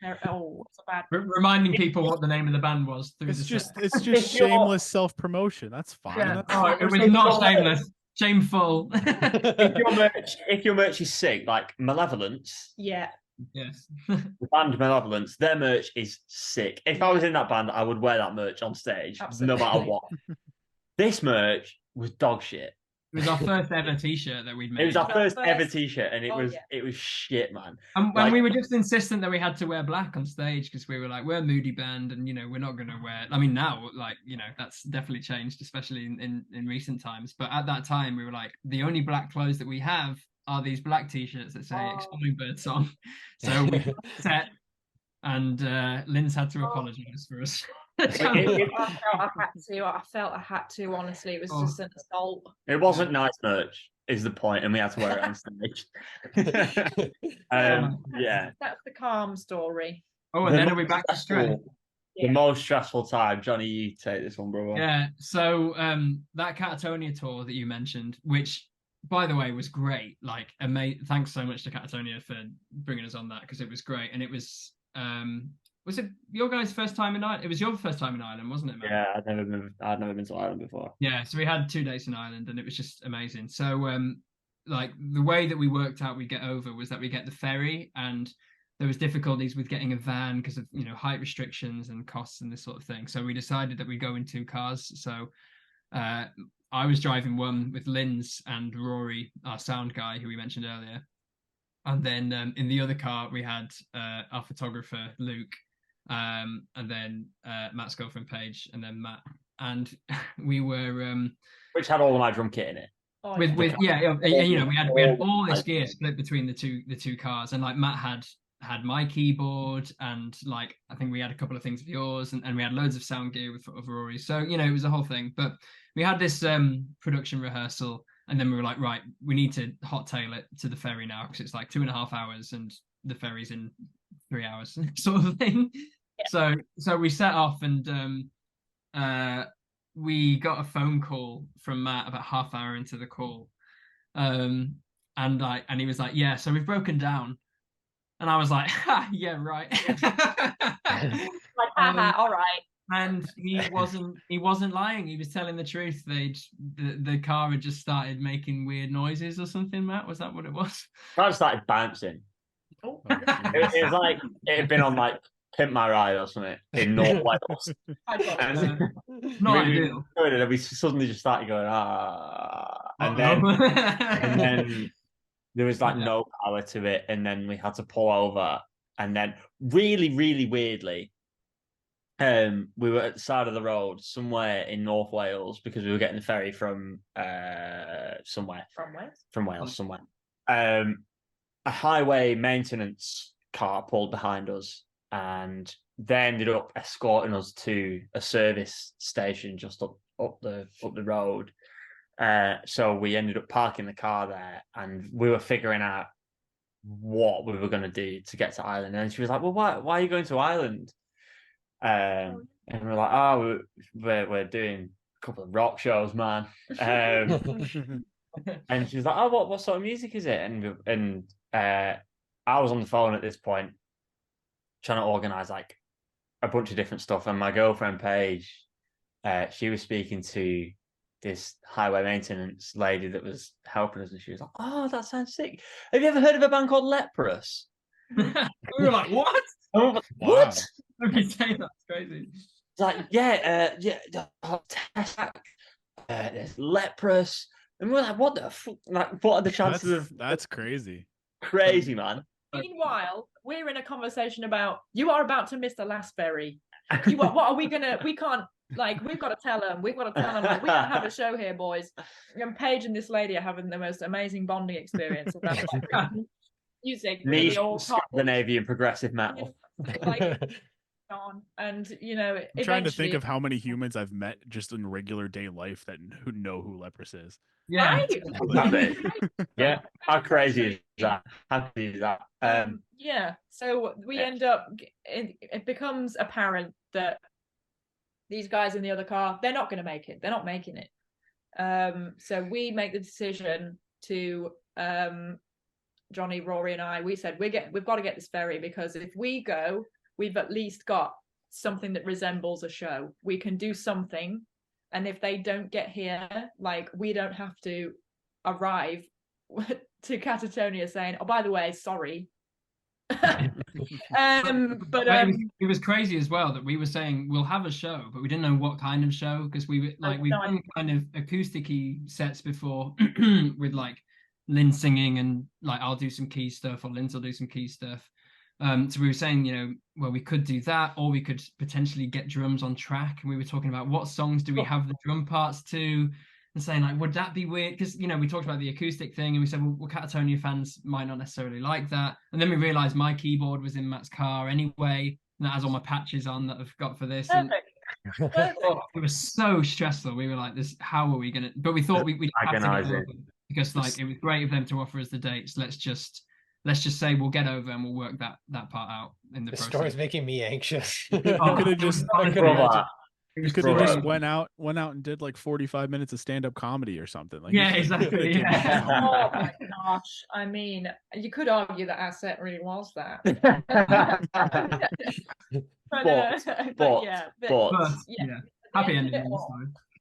What's a bad? Reminding people what the name of the band was through It's the just set. it's just If you're- shameless self-promotion. That's fine. Yeah. That's Oh, it was If not you're- shameless. Shameful. if your merch is sick, like Malevolence, Yeah. Yes. the band Malevolence, their merch is sick. If I was in that band, I would wear that merch on stage, no matter Absolutely. what. This merch was dog shit. It was our first ever T-shirt that we'd made. It was our Our first ever first- T-shirt, and Oh, it was shit, man. And Like- we were just insistent that we had to wear black on stage because we were like, we're a moody band, and we're not going to wear. I mean, now, that's definitely changed, especially in recent times. But at that time, we were like, the only black clothes that we have are these black T-shirts that say "Exploring Birdsong." So we set, and Lynsey had to apologise for us. I felt I had to. Honestly, it was just an assault. It wasn't nice merch, is the point, and we had to wear it on stage. Yeah. That's the calm story. Oh, and then are we back to stress? The most stressful time. Johnny, you take this one, brother. Yeah. So that Catatonia tour that you mentioned, which by the way was great. Like, thanks so much to Catatonia for bringing us on that, because it was great, and it was it your guys' first time in Ireland? It was your first time in Ireland, wasn't it, man? Yeah, I'd never been to Ireland before. Yeah, so we had 2 days in Ireland, and it was just amazing. So like the way that we worked out we'd get over was that we get the ferry, and there was difficulties with getting a van because of, you know, height restrictions and costs and this sort of thing. So we decided that we'd go in 2 cars. So I was driving one with Lynsey and Rory, our sound guy, who we mentioned earlier. And then in the other car, we had our photographer, Luke, and then Matt's girlfriend, Paige, and then Matt. And we were... which had all of my drum kit in it. Oh, with yeah. you know, we had all this gear split between the two cars, and like Matt had my keyboard, and like I think we had a couple of things of yours, and we had loads of sound gear of Rory. So, you know, it was a whole thing. But we had this production rehearsal, and then we were like, right, we need to hot tail it to the ferry now, because it's like 2.5 hours and the ferry's in 3 hours sort of thing. Yeah. So we set off, and we got a phone call from Matt about half hour into the call, and he was like, yeah, so we've broken down. And I was like, ha, yeah, right. Like, haha, all right. And he wasn't lying. He was telling the truth. The car had just started making weird noises or something. Matt, was that what it was? I started bouncing. Oh. It was like it had been on like Pimp My Ride or something in North Wales. Not ideal. And we suddenly just started going, and then there was like no power to it, and then we had to pull over, and then really, really weirdly, we were at the side of the road somewhere in North Wales because we were getting the ferry from somewhere. From Wales, somewhere. A highway maintenance car pulled behind us, and they ended up escorting us to a service station just up the road. So we ended up parking the car there, and we were figuring out what we were going to do to get to Ireland. And she was like, well, why are you going to Ireland? And we're like, oh, we're doing a couple of rock shows, man. And she was like, oh, what sort of music is it? And I was on the phone at this point trying to organise like a bunch of different stuff. And my girlfriend, Paige, she was speaking to this highway maintenance lady that was helping us, and she was like, oh, that sounds sick. Have you ever heard of a band called Leprous? We were like, what? What? Wow. Okay, say that's crazy. It's like, yeah, there's Leprous. And we're like, what the fuck? Like, what are the chances of that's crazy. Crazy, man. Meanwhile, we're in a conversation about you are about to miss the last ferry. What are we gonna? We can't. Like, we've got to tell them. We've got to tell them. Like, we don't have a show here, boys. And Paige and this lady are having the most amazing bonding experience about like, music. Really all Scandinavian progressive metal. Like, on, and you know, I'm trying to think of how many humans I've met just in regular day life who know who Leprous is. Yeah, right? Yeah. How crazy is that? How crazy is that? Yeah. So we end up. It becomes apparent that these guys in the other car, they're not going to make it. They're not making it. So we make the decision to Jonny, Rory, and I. We said we've got to get this ferry, because if we go, we've at least got something that resembles a show. We can do something, and if they don't get here, like, we don't have to arrive to Catatonia saying, "Oh, by the way, sorry." It was crazy as well that we were saying we'll have a show, but we didn't know what kind of show, because we've done kind of acousticy sets before with like Lynn singing, and like I'll do some key stuff, or Lynn's will do some key stuff. So we were saying, you know, well, we could do that, or we could potentially get drums on track, and we were talking about what songs do we have the drum parts to, and saying like, would that be weird? Because, you know, we talked about the acoustic thing, and we said, well, Catatonia fans might not necessarily like that. And then we realized my keyboard was in Matt's car anyway, and that has all my patches on that I've got for this. Perfect. And it was so stressful. We were like, "This, how are we gonna?" But we thought we'd have to get over, because like it was great of them to offer us the dates. Let's just say we'll get over, and we'll work that part out in the process. Story's making me anxious. You could have just went out and did like 45 minutes of stand-up comedy or something. Like, yeah, exactly. Yeah. Oh my gosh! I mean, you could argue that our set really was that. but yeah. Happy ending.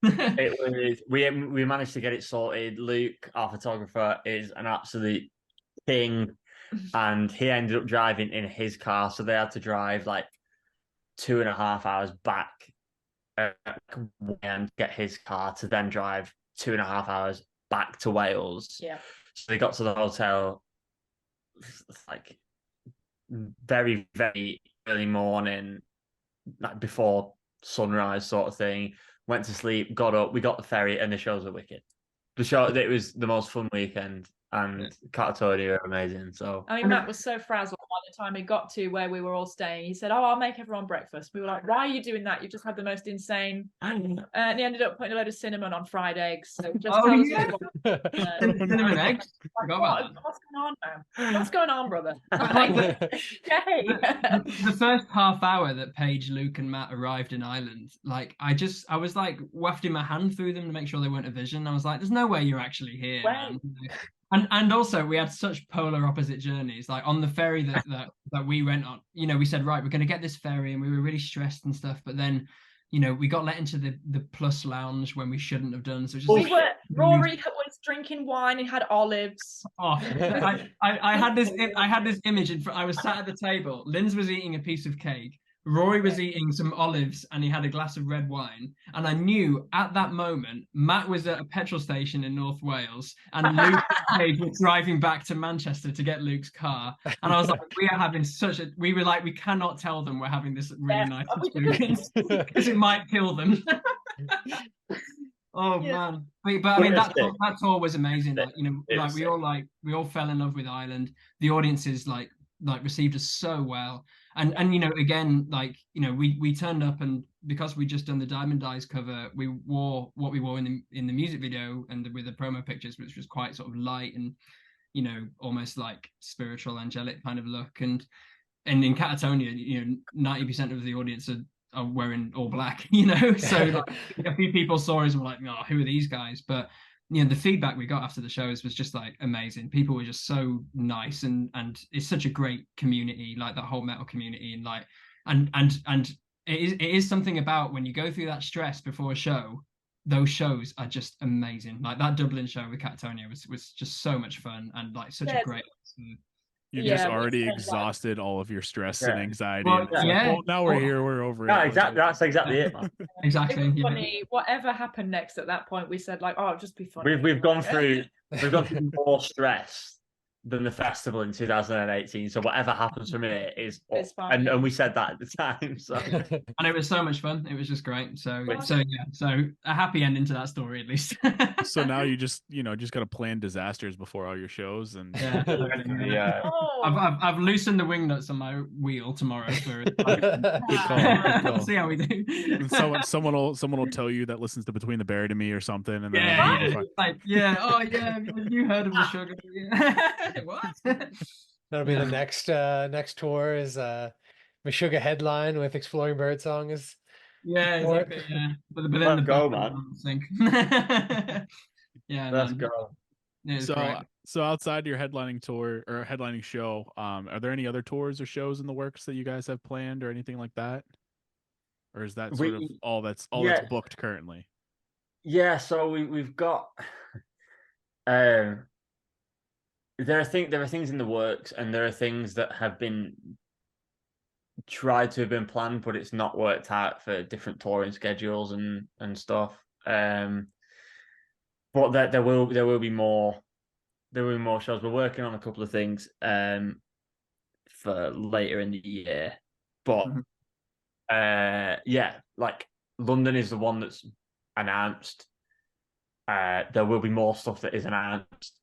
It was. We managed to get it sorted. Luke, our photographer, is an absolute king. and he ended up driving in his car, so they had to drive like 2.5 hours back and get his car to then drive 2.5 hours back to Wales. Yeah. So they got to the hotel like very, very early morning, like before sunrise sort of thing. Went to sleep, got up, we got the ferry, and the shows were wicked. It was the most fun weekend, and Catatonia are amazing. So I mean, Matt was so frazzled by the time he got to where we were all staying. He said, "Oh, I'll make everyone breakfast." We were like, "Why are you doing that? You've just had the most insane." And he ended up putting a load of cinnamon on fried eggs. So just tell us what Cinnamon eggs. What's going on, man? What's going on, brother? Like, okay. The first half hour that Paige, Luke, and Matt arrived in Ireland, like I was like wafting my hand through them to make sure they weren't a vision. I was like, "There's no way you're actually here." Man. And also we had such polar opposite journeys. Like on the ferry that we went on, you know, we said, right, we're going to get this ferry, and we were really stressed and stuff. But then, you know, we got let into the plus lounge when we shouldn't have done. So just Rory was drinking wine and had olives. Oh, I had this image in front. I was sat at the table. Lynsey was eating a piece of cake. Rory was eating some olives, and he had a glass of red wine. And I knew at that moment Matt was at a petrol station in North Wales, and Luke and Paige were driving back to Manchester to get Luke's car. And I was like, we are having we were like, we cannot tell them we're having this really nice experience because it might kill them. Oh man, but I mean that tour was amazing. Like, you know, like we all fell in love with Ireland. The audiences like received us so well, and you know, again, like, you know, we turned up, and because we just done the Diamond Eyes cover, we wore what we wore in the music video and with the promo pictures, which was quite sort of light and, you know, almost like spiritual, angelic kind of look. And in Catatonia, you know, 90% of the audience are wearing all black, you know. So like, a few people saw us and were like, "Oh, who are these guys?" But you know, the feedback we got after the shows was just like amazing. People were just so nice, and it's such a great community, like that whole metal community, and like and it is something about when you go through that stress before a show. Those shows are just amazing. Like that Dublin show with Catatonia was just so much fun, and like such a great. You just already exhausted all of your stress and anxiety. Well, well, now we're here. We're over it. Exactly. That's exactly it, man. Exactly. It was funny. Whatever happened next at that point, we said like, "Oh, just be funny." We've gone through more stress than the festival in 2018. So whatever happens from here is it's fine. And we said that at the time. So and it was so much fun. It was just great. So a happy ending to that story at least. So now you just got to plan disasters before all your shows, and I've loosened the wing nuts on my wheel tomorrow for good call. See how we do. And someone will tell you that listens to Between the Buried and Me or something, and then you heard of the sugar. What? That'll be the next tour is Meshuggah headline with Exploring Birdsong is exactly, but then the go, man. Let's go. Yeah, so outside your headlining tour or headlining show, are there any other tours or shows in the works that you guys have planned or anything like that, or is that sort of all that's booked currently? Yeah, so we've got there are things in the works, and there are things that have been tried to have been planned, but it's not worked out for different touring schedules and stuff. But there will be more shows. We're working on a couple of things for later in the year. But like London is the one that's announced. There will be more stuff that is announced.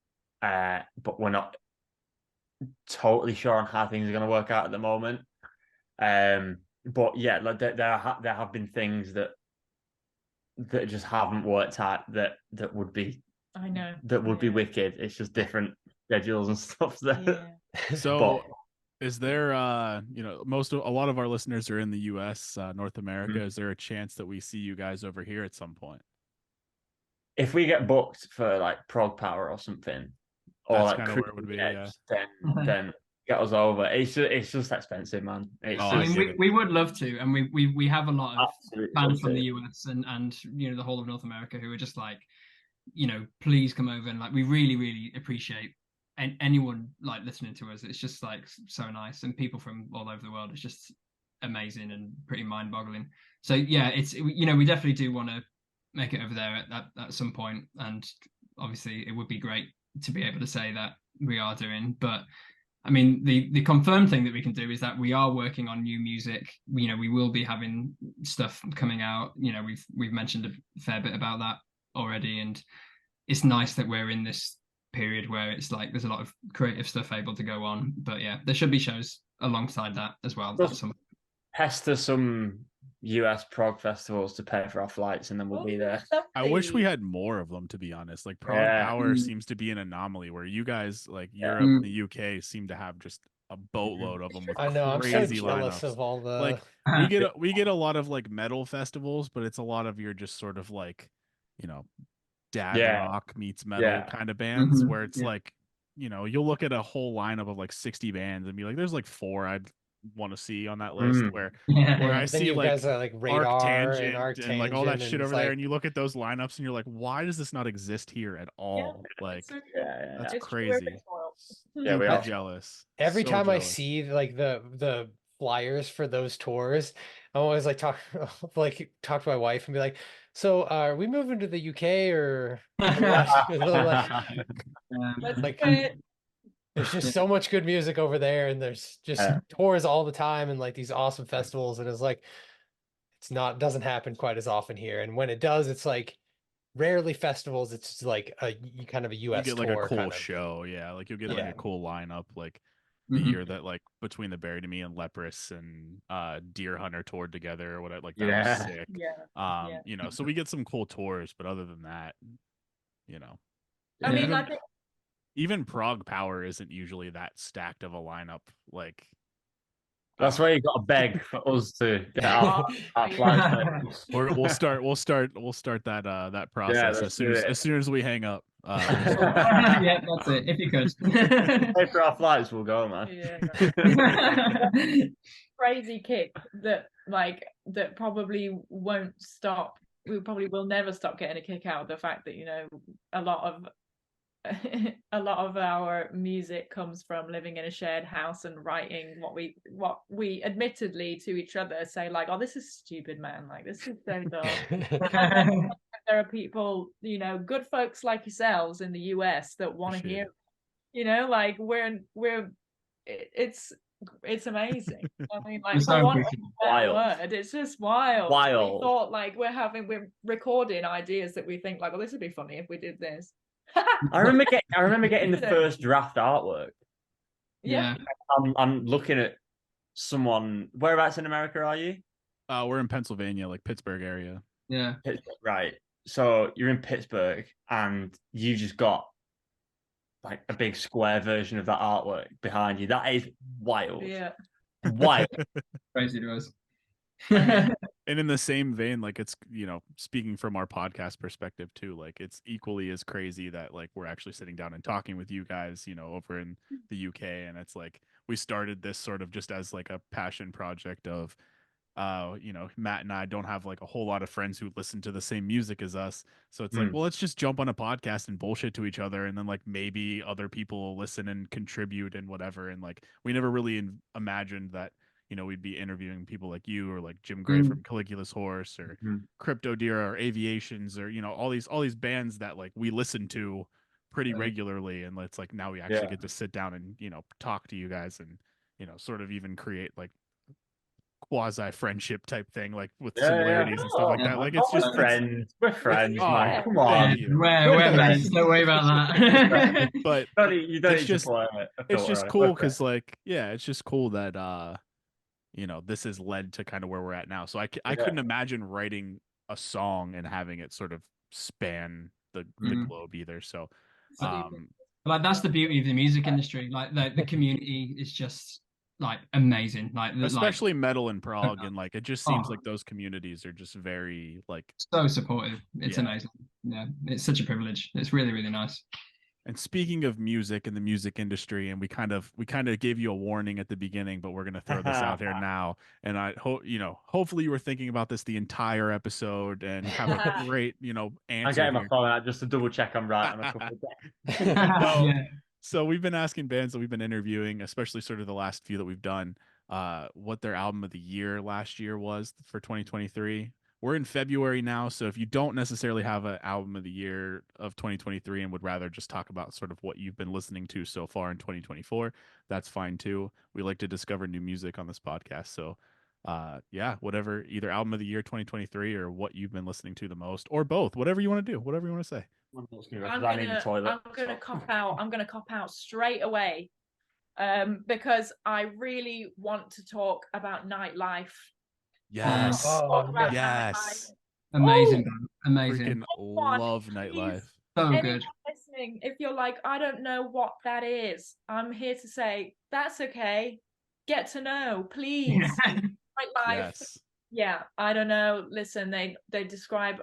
But we're not totally sure on how things are going to work out at the moment. But yeah, like there have been things that just haven't worked out that would be be wicked. It's just different schedules and stuff. So is there a lot of our listeners are in the US, North America. Is there a chance that we see you guys over here at some point? If we get booked for like Prog Power or something, or that's like where it would be, then get us over. It's just expensive, man. I mean, we would love to, and we have a lot of fans from the US and you know, the whole of North America who are just like, you know, please come over, and like we really appreciate anyone like listening to us. It's just like so nice, and people from all over the world. It's just amazing and pretty mind-boggling. So yeah, it's we definitely do want to make it over there at some point, and obviously it would be great to be able to say that we are doing. But I mean, the confirmed thing that we can do is that we are working on new music. We will be having stuff coming out. We've mentioned a fair bit about that already, and it's nice that we're in this period where it's like there's a lot of creative stuff able to go on. But yeah, there should be shows alongside that as well. Pester some US prog festivals to pay for our flights, and then we'll be there. I wish we had more of them, to be honest. Like Prog Power seems to be an anomaly where you guys, like Europe and the UK, seem to have just a boatload of them with I know. I'm so crazy jealous lineups. of all the Like we get a lot of like metal festivals, but it's a lot of your just sort of like, dad rock meets metal kind of bands where it's like, you'll look at a whole lineup of like 60 bands and be like, there's like 4 I'd want to see on that list where I see you like guys are like Radar and and like all that shit over there, and you look at those lineups and you're like, why does this not exist here at all? Like that's crazy. Yeah, we are are jealous. Every So time jealous. I see like the flyers for those tours, I'm always like talk to my wife and be like, so are we moving to the UK or like there's just so much good music over there, and there's just tours all the time and like these awesome festivals, and it's like doesn't happen quite as often here. And when it does, it's like rarely festivals. It's just like a kind of a US you get like tour a cool kind of show, like you'll get like a cool lineup, like the year that like Between the Buried and Me and Leprous and Deer Hunter toured together or whatever, like that was sick. So we get some cool tours, but other than that, I mean, I think even Prog Power isn't usually that stacked of a lineup. Like that's why you got to beg for us to get our flights. We'll start that process as soon as we hang up. Yeah, that's it. If you could pay for our flights, we'll go, man. Crazy kick that probably won't stop. We probably will never stop getting a kick out of the fact that a lot of our music comes from living in a shared house and writing what we admittedly to each other say like, oh, this is stupid, man, like this is so dumb. There are people, good folks like yourselves in the US that want to hear, like it's amazing. I mean, like for one word, it's just wild. We thought like we're recording ideas that we think like, well, this would be funny if we did this. I remember getting the first draft artwork. Yeah. I'm looking at someone. Whereabouts in America are you? We're in Pennsylvania, like Pittsburgh area. Yeah. Right. So you're in Pittsburgh and you just got like a big square version of that artwork behind you. That is wild. Yeah. Wild. Crazy to us. And in the same vein, like it's, speaking from our podcast perspective too, like it's equally as crazy that like we're actually sitting down and talking with you guys, over in the UK. And it's like we started this sort of just as like a passion project of, Matt and I don't have like a whole lot of friends who listen to the same music as us. So it's like, well, let's just jump on a podcast and bullshit to each other. And then like maybe other people will listen and contribute and whatever. And like we never really imagined that, we'd be interviewing people like you or like Jim Gray from Caligula's Horse or Crypto Deer or Aviations or, all these bands that like we listen to pretty regularly. And it's like now we actually get to sit down and, talk to you guys and, sort of even create like quasi friendship type thing, like with similarities and stuff like that. Like it's just friends. We're friends, man. Come on. We're friends. Don't worry about that. But it's just cool because like, it's just cool that this has led to kind of where we're at now. So I couldn't imagine writing a song and having it sort of span the globe either. So like that's the beauty of the music industry. Like the community is just like amazing. Like especially metal and prog, and like it just seems like those communities are just very like so supportive. It's amazing. Yeah, it's such a privilege. It's really, really nice. And speaking of music and the music industry, and we kind of gave you a warning at the beginning, but we're going to throw this out there now. And I hope, hopefully you were thinking about this the entire episode and have a great, answer. I'm getting my phone out just to double check I'm right on a couple of So we've been asking bands that we've been interviewing, especially sort of the last few that we've done, what their album of the year last year was for 2023. We're in February now, so if you don't necessarily have an album of the year of 2023 and would rather just talk about sort of what you've been listening to so far in 2024, that's fine too. We like to discover new music on this podcast, so yeah, whatever, either album of the year 2023 or what you've been listening to the most, or both, whatever you want to do, whatever you want to say. I need the toilet. I'm gonna cop out. I'm gonna cop out straight away, because I really want to talk about nightlife. Yes. Talk about Yes. nightlife. Amazing, Oh, band. Amazing. Freaking love nightlife. So anyone good. listening, if you're like, I don't know what that is, I'm here to say that's okay. Get to know, please. Nightlife. Yes. Yeah, I don't know. Listen, they describe,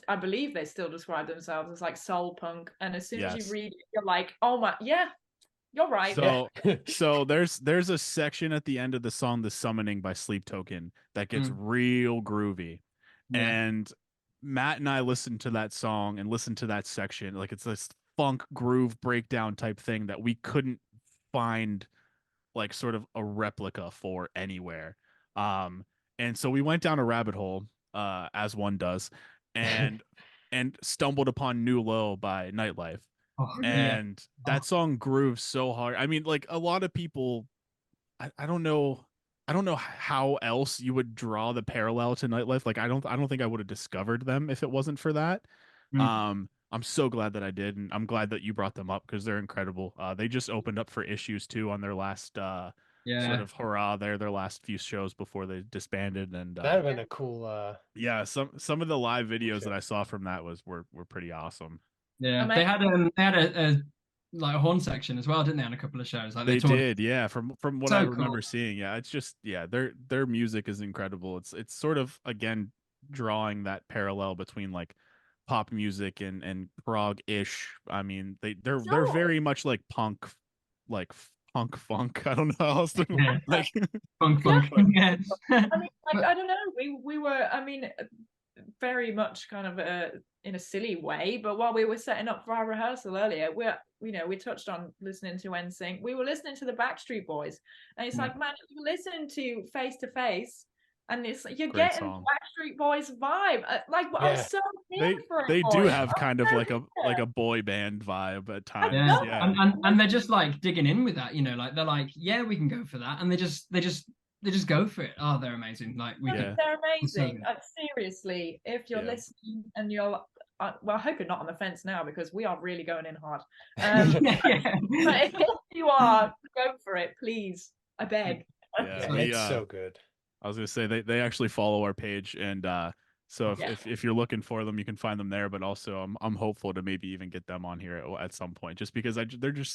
I believe they still describe themselves as like soul punk, and as soon as Yes. you read it, you're like, oh my, yeah, you're right. So there's a section at the end of the song "The Summoning" by Sleep Token that gets real groovy, and Matt and I listened to that song and listened to that section, like it's this funk groove breakdown type thing that we couldn't find like sort of a replica for anywhere. And so we went down a rabbit hole, as one does, and stumbled upon New Low by Nightlife. Oh, And that song grooves so hard. I mean, like a lot of people, I don't know how else you would draw the parallel to Nightlife. Like I don't think I would have discovered them if it wasn't for that. I'm so glad that I did, and I'm glad that you brought them up because they're incredible. They just opened up for Issues too on their last sort of hurrah their last few shows before they disbanded, and that'd have been a cool yeah, some of the live videos that I saw from that were pretty awesome. Yeah, they had a like a horn section as well, didn't they, on a couple of shows? Like they did, yeah. From what I remember cool. seeing, yeah, it's just their music is incredible. It's sort of again drawing that parallel between like pop music and prog ish. I mean, they're very much like punk funk. I don't know how else to like funk. Yeah. I mean, like I don't know. We were. I mean, very much kind of in a silly way, but while we were setting up for our rehearsal earlier, we touched on listening to NSYNC. We were listening to the Backstreet Boys, and it's like, man, you listen to Face to Face, and it's you're Great getting song. Backstreet Boys vibe. Like, I was so here for it. They do have kind of like a boy band vibe at times. Yeah. And they're just like digging in with that, like they're like, yeah, we can go for that, and they just go for it. Oh, they're amazing. Like they're amazing. Seriously, if you're listening and you're well, I hope you're not on the fence now because we are really going in hard. But if you are, go for it, please. I beg. Yeah, it's so good. I was gonna say they actually follow our page, and so if you're looking for them, you can find them there. But also, I'm hopeful to maybe even get them on here at some point, just because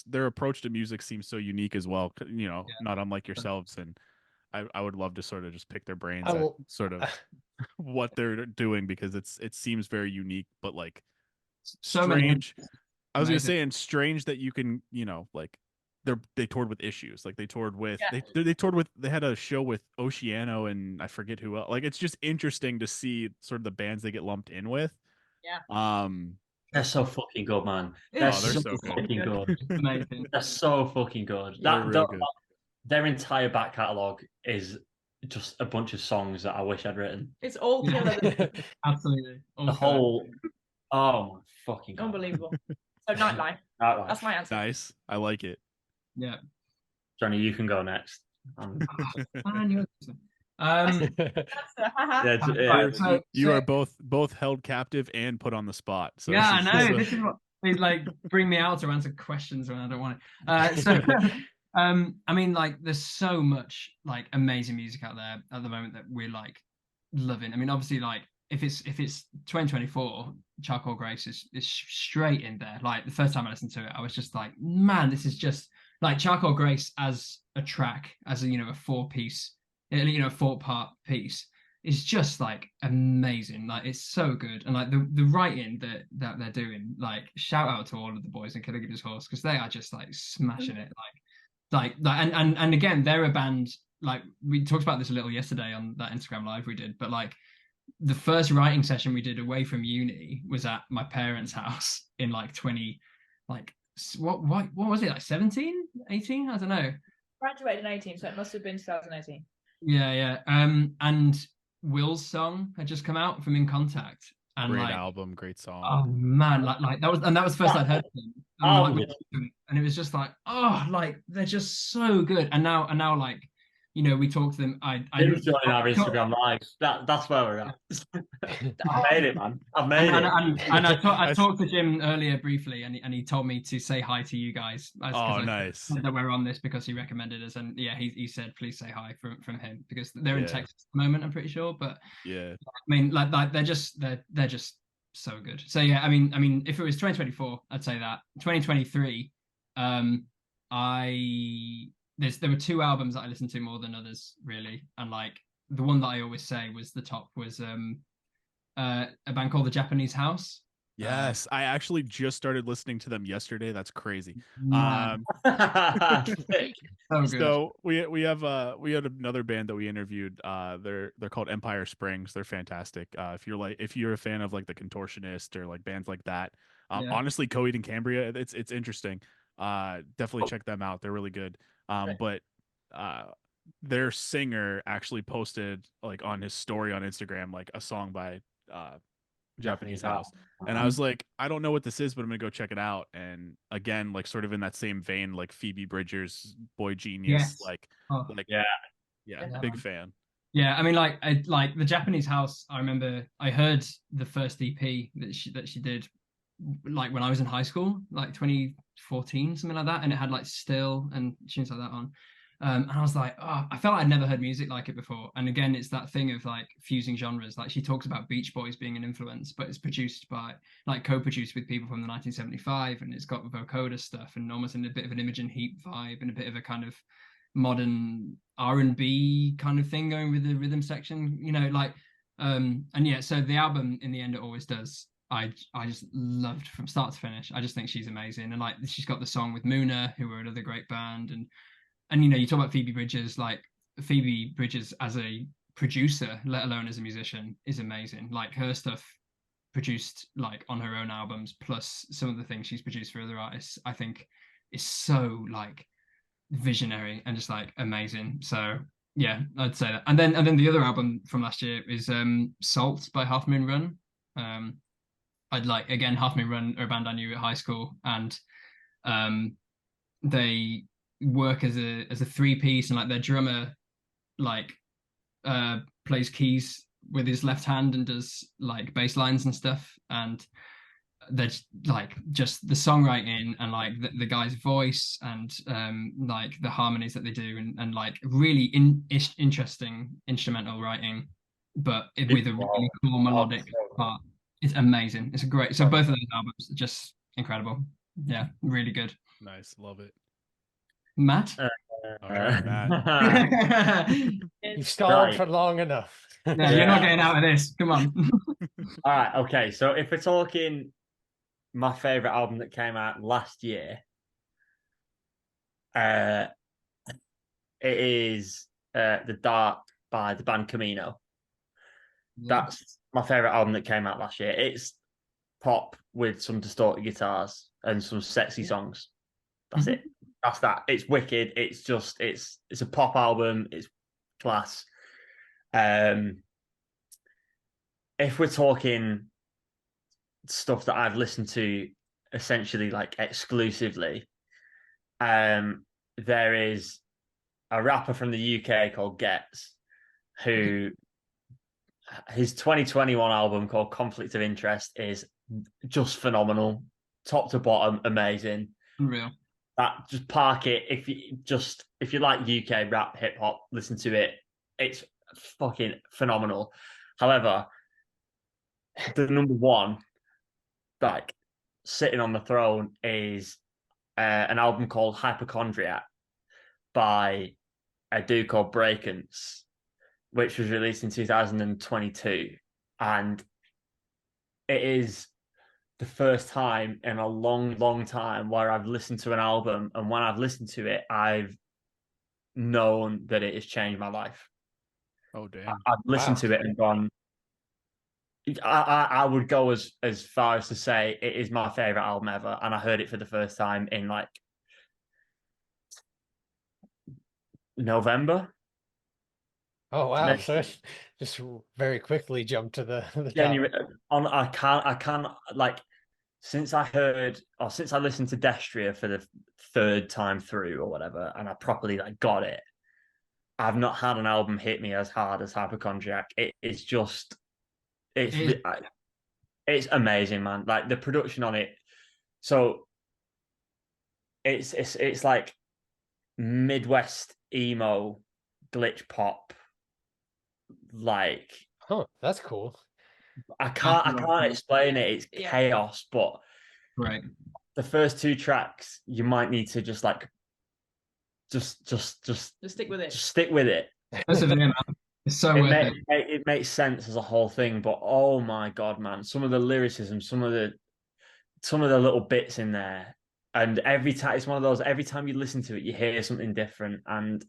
their approach to music seems so unique as well. Not unlike yourselves, and I would love to sort of just pick their brains at sort of what they're doing because it seems very unique, but like strange. I was gonna say, and strange that you can like they toured with Issues, like they toured with they had a show with Oceano and I forget who else. Like it's just interesting to see sort of the bands they get lumped in with. They're so fucking good, man. They're so fucking good. Amazing. They're so fucking good. Their entire back catalogue is just a bunch of songs that I wish I'd written. It's all killer. Absolutely. The whole oh my fucking God. Unbelievable. So Nightlife. That's my answer. Nice. I like it. Yeah. Jonny, you can go next. You are both held captive and put on the spot. So yeah, I know. This is what they like bring me out to answer questions when I don't want it. I mean, like, there's so much like amazing music out there at the moment that we're like loving. I mean, obviously, like if it's 2024, Charcoal Grace is straight in there. Like the first time I listened to it, I was just like, man, this is just like Charcoal Grace as a track, as a 4-piece, 4-part piece is just like amazing. Like it's so good, and like the writing that they're doing. Like shout out to all of the boys in Killigan's Horse because they are just like smashing it. And again, they're a band. Like we talked about this a little yesterday on that Instagram live we did, but like the first writing session we did away from uni was at my parents' house in like what was it, like 17, 18? I don't know. Graduated in 18, so it must have been 2018. Yeah. And Will's song had just come out from In Contact, and Great like, album, great song. oh man, like that was the first I'd heard of them. And it was just like, oh, like they're just so good. And now like, we talk to them. I Jim's joining our Instagram live. That's where we're at. I've made it, man. I've made it. And I talked to Jim earlier briefly, and he told me to say hi to you guys. Oh, nice. That we're on this because he recommended us, and yeah, he said please say hi from him because they're in Yeah. Texas at the moment, I'm pretty sure. But Yeah. I mean, like they're just so good. So yeah, I mean, if it was 2024, I'd say that. 2023, there were two albums that I listened to more than others, really, and like the one that I always say was the top was a band called The Japanese House. Yes, I actually just started listening to them yesterday. That's crazy. Man, Sick. so good. So we had another band that we interviewed. They're called Empire Springs. They're fantastic. If you're a fan of like the Contortionist or like bands like that, Yeah. honestly, Coheed and Cambria, it's interesting. Definitely check them out. They're really good. But their singer actually posted like on his story on Instagram like a song by Japanese House. And I was like, I don't know what this is, but I'm gonna go check it out. And again, like sort of in that same vein, like Phoebe Bridgers, Boy Genius, Yes. like Yeah. big fan. Yeah, I mean, like The Japanese House. I remember I heard the first EP that she did, like when I was in high school, like 2014, something like that, and it had like Still and tunes like that on. And I was like, oh, I felt like I'd never heard music like it before. And again, it's that thing of like fusing genres. Like she talks about Beach Boys being an influence, but it's produced by like co-produced with people from the 1975, and it's got vocoder stuff and almost in a bit of an Imogen Heap vibe and a bit of a kind of modern R&B kind of thing going with the rhythm section, and yeah, so the album in the end, it always does. I just loved from start to finish. I just think she's amazing, and like she's got the song with Muna, who are another great band, and you talk about Phoebe Bridgers. Like Phoebe Bridgers as a producer, let alone as a musician, is amazing. Like her stuff produced like on her own albums, plus some of the things she's produced for other artists, I think is so like visionary and just like amazing. So yeah, I'd say that. And then the other album from last year is Salt by Half Moon Run. I'd like, again, Half Moon Run are a band I knew at high school, and they work as a three-piece, and like their drummer like plays keys with his left hand and does like bass lines and stuff, and there's like just the songwriting and like the guy's voice and like the harmonies that they do, and like really interesting instrumental writing, but with a really cool melodic part. It's amazing. It's a great. So both of those albums are just incredible. Yeah, really good. Nice, love it. Matt? All right, Matt. You've stalled for long enough. No, you're not getting out of this. Come on. All right, okay. So if we're talking my favorite album that came out last year, it is The Dark by the band Camino. That's my favorite album that came out last year. It's pop with some distorted guitars and some sexy songs. That's it. That's that. It's wicked. It's just it's a pop album. It's class. If we're talking stuff that I've listened to essentially like exclusively, there is a rapper from the UK called Gets, who his 2021 album called Conflict of Interest is just phenomenal, top to bottom, amazing. Unreal. That just park it. If you like UK rap, hip hop, listen to it. It's fucking phenomenal. However, the number one, like sitting on the throne, is an album called Hypochondriac by a dude called Breakance, which was released in 2022, and it is the first time in a long time where I've listened to an album, and when I've listened to it, I've known that it has changed my life. Oh damn! I've listened to it and gone, I would go as far as to say it is my favorite album ever, and I heard it for the first time in like November. Oh wow! So it just very quickly jumped to the top. Genuine, I can't like since I heard or since I listened to Destria for the third time through or whatever, and I properly like got it. I've not had an album hit me as hard as Hypochondriac. It's just it's amazing, man. Like the production on it. So it's like Midwest emo glitch pop. Like Oh, that's cool. I can't explain it. It's chaos, but Right. the first two tracks you might need to just like just stick with it. Just stick with it. Persevere, man. It's so worth it. It makes sense as a whole thing, but oh my god, man! Some of the lyricism, some of the little bits in there, and every time it's one of those. Every time you listen to it, you hear something different, and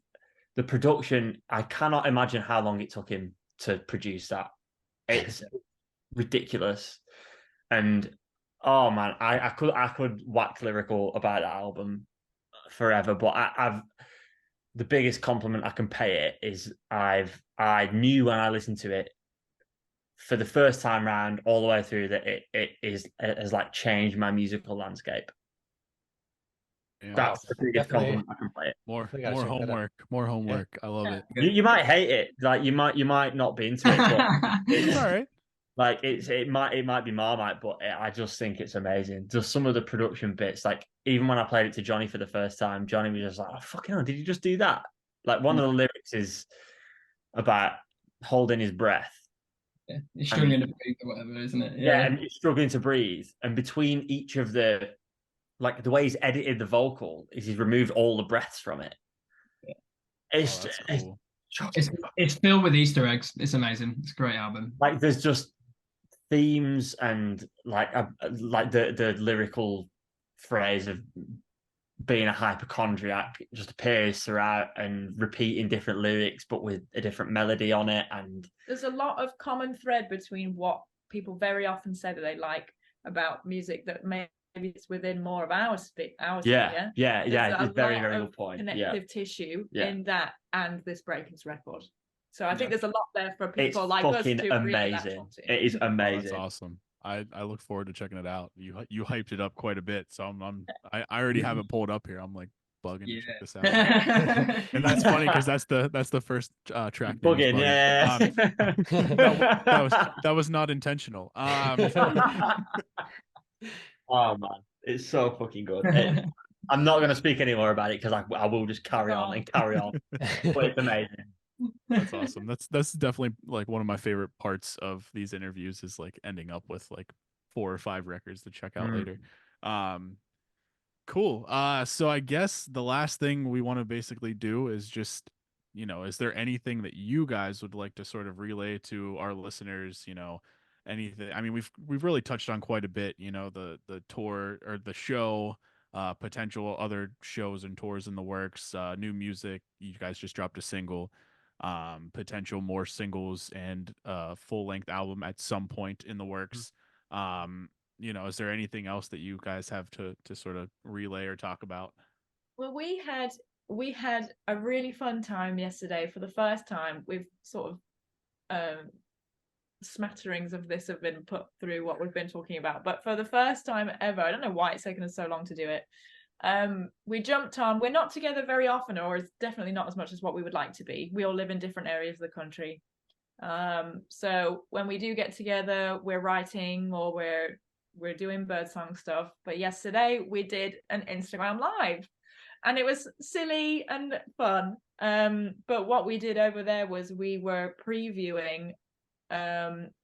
the production. I cannot imagine how long it took him to produce that. It's ridiculous, and oh man, I could wax lyrical about that album forever, but I've the biggest compliment I can pay it is I knew when I listened to it for the first time round all the way through that it has like changed my musical landscape. Yeah. That's the biggest Definitely. compliment I can play it. More We gotta check that out. homework. More homework. I love it. You might hate it, like you might not be into it, but It's all right. like it might be Marmite, but I just think it's amazing. Just some of the production bits, like even when I played it to Jonny for the first time, Jonny was just like, "Oh fucking hell, did you just do that?" Like one of the lyrics is about holding his breath. Yeah, you're struggling to breathe or whatever, isn't it? Yeah, and you're struggling to breathe. And between each of the the way he's edited the vocal is he's removed all the breaths from it. Yeah. It's cool. It's filled with Easter eggs. It's amazing. It's a great album. Like there's just themes and like the lyrical phrase of being a hypochondriac just appears throughout and repeating different lyrics but with a different melody on it. And there's a lot of common thread between what people very often say that they like about music that maybe it's within more of our sphere. Yeah, it's very good point. Connective tissue in that and this Breakers record. So I think there's a lot there for people it's like us fucking to amazing. It is amazing. That's awesome. I look forward to checking it out. You hyped it up quite a bit, so I already have it pulled up here. I'm like bugging to check this out. And that's funny because that's the first track. Bugging, yeah. That was not intentional. Oh man, it's so fucking good. I'm not going to speak any more about it because I will just carry on and carry on. But it's amazing. That's awesome. That's definitely like one of my favorite parts of these interviews is like ending up with like 4 or 5 records to check out later. Cool. So I guess the last thing we want to basically do is just, is there anything that you guys would like to sort of relay to our listeners, anything? I mean, we've really touched on quite a bit, the tour or the show, potential other shows and tours in the works, new music. You guys just dropped a single, potential more singles and full-length album at some point in the works. Is there anything else that you guys have to sort of relay or talk about? Well, we had a really fun time yesterday. For the first time, we've sort of smatterings of this have been put through what we've been talking about, but for the first time ever, I don't know why it's taken us so long to do it. We jumped on. We're not together very often, or it's definitely not as much as what we would like to be. We all live in different areas of the country. So when we do get together, we're writing or we're doing Birdsong stuff. But yesterday we did an Instagram live, and it was silly and fun. But what we did over there was we were previewing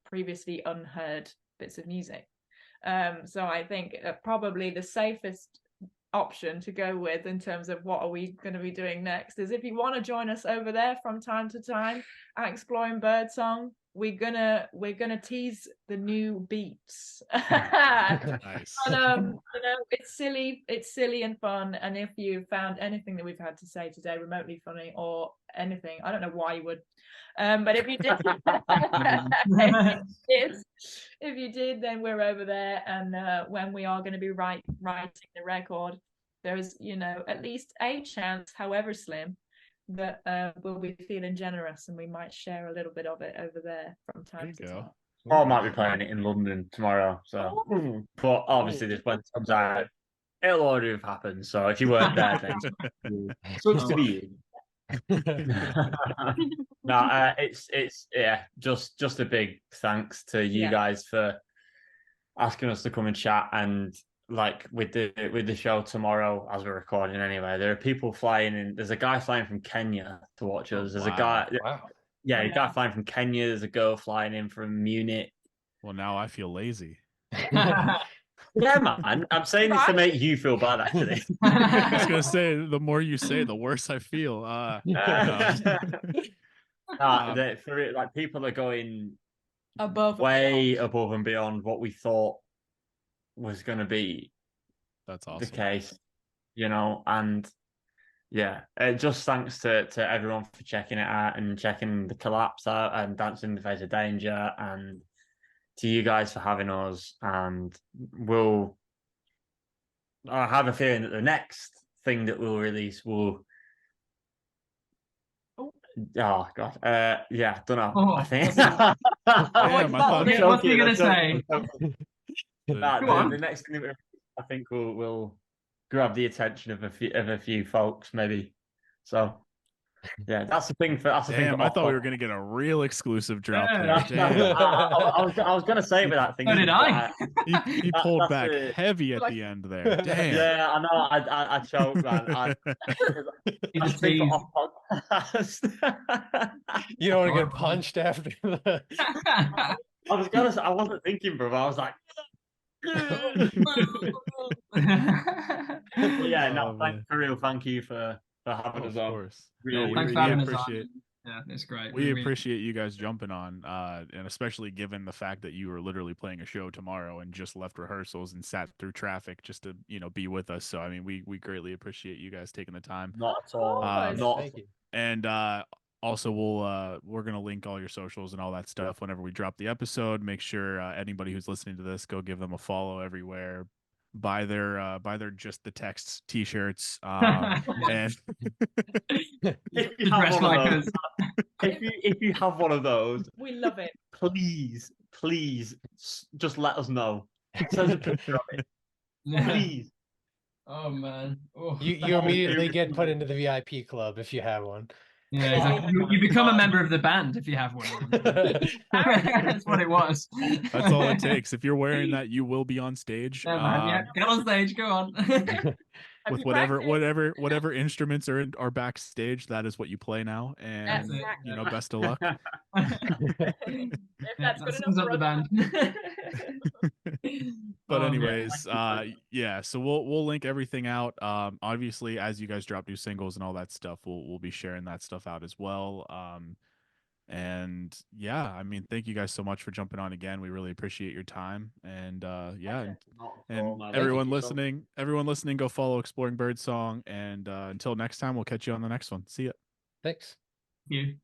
previously unheard bits of music. So I think probably the safest option to go with in terms of what are we going to be doing next is if you want to join us over there from time to time at Exploring Birdsong, we're gonna tease the new beats. Nice. And it's silly and fun. And if you found anything that we've had to say today remotely funny or anything, I don't know why you would, but if you did, if you did, then we're over there. And when we are going to be writing the record, there's at least a chance, however slim, that we'll be feeling generous, and we might share a little bit of it over there from time to time. Or I might be playing it in London tomorrow. So, but obviously, this when it comes out, it'll already have happened. So if you weren't there, then sucks to be you. No, it's just a big thanks to you guys for asking us to come and chat. And like with the show tomorrow, as we're recording anyway, there are people flying in. There's a guy flying from Kenya to watch us. There's a guy. Wow. Yeah, a guy flying from Kenya. There's a girl flying in from Munich. Well, now I feel lazy. Yeah, man. I'm saying this to make you feel bad, actually. I was gonna say, the more you say, the worse I feel. For it, like people are going way above and beyond what we thought was going to be. That's awesome. The case, and yeah, just thanks to everyone for checking it out and checking the collapse out and Dancing in the Face of Danger, and to you guys for having us. And I have a feeling that the next thing that we'll release will. Oh God, yeah, don't know. I think. What's he gonna say? The next thing that I think will grab the attention of a few folks, maybe. So, yeah, that's the thing. I thought we were gonna get a real exclusive drop. I was gonna say with that thing. So did I. He pulled back heavy at the end there. Damn. Yeah, I know. I choked, man. You just teased. You don't want to get punched after the. I wasn't thinking, bro. I was like. Yeah, no, for real. Thank you for having us on. Of course. Really, thanks for having us on. Yeah, it's great. We appreciate you guys jumping on, and especially given the fact that you were literally playing a show tomorrow and just left rehearsals and sat through traffic just to be with us. So I mean, we greatly appreciate you guys taking the time. Not at all. Thank you. And also, we're gonna link all your socials and all that stuff whenever we drop the episode. Make sure anybody who's listening to this, go give them a follow everywhere. Buy their Just the Text t-shirts. And if you have one of those, we love it. Please, just let us know. Send a picture of it. Please. Oh man. Oh. You immediately get put into the VIP club if you have one. Yeah, exactly. You become a member of the band if you have one. That's what it was. That's all it takes. If you're wearing that, you will be on stage. Yeah, get on stage. Go on. With whatever instruments are backstage, that is what you play now. And best of luck. If that's good enough for the band. But anyways, yeah. So we'll link everything out. Obviously, as you guys drop new singles and all that stuff, we'll be sharing that stuff out as well. And yeah, I mean, thank you guys so much for jumping on again. We really appreciate your time. And yeah, and everyone listening, go follow Exploring Birdsong. And until next time, we'll catch you on the next one. See ya. Thanks. Thank you.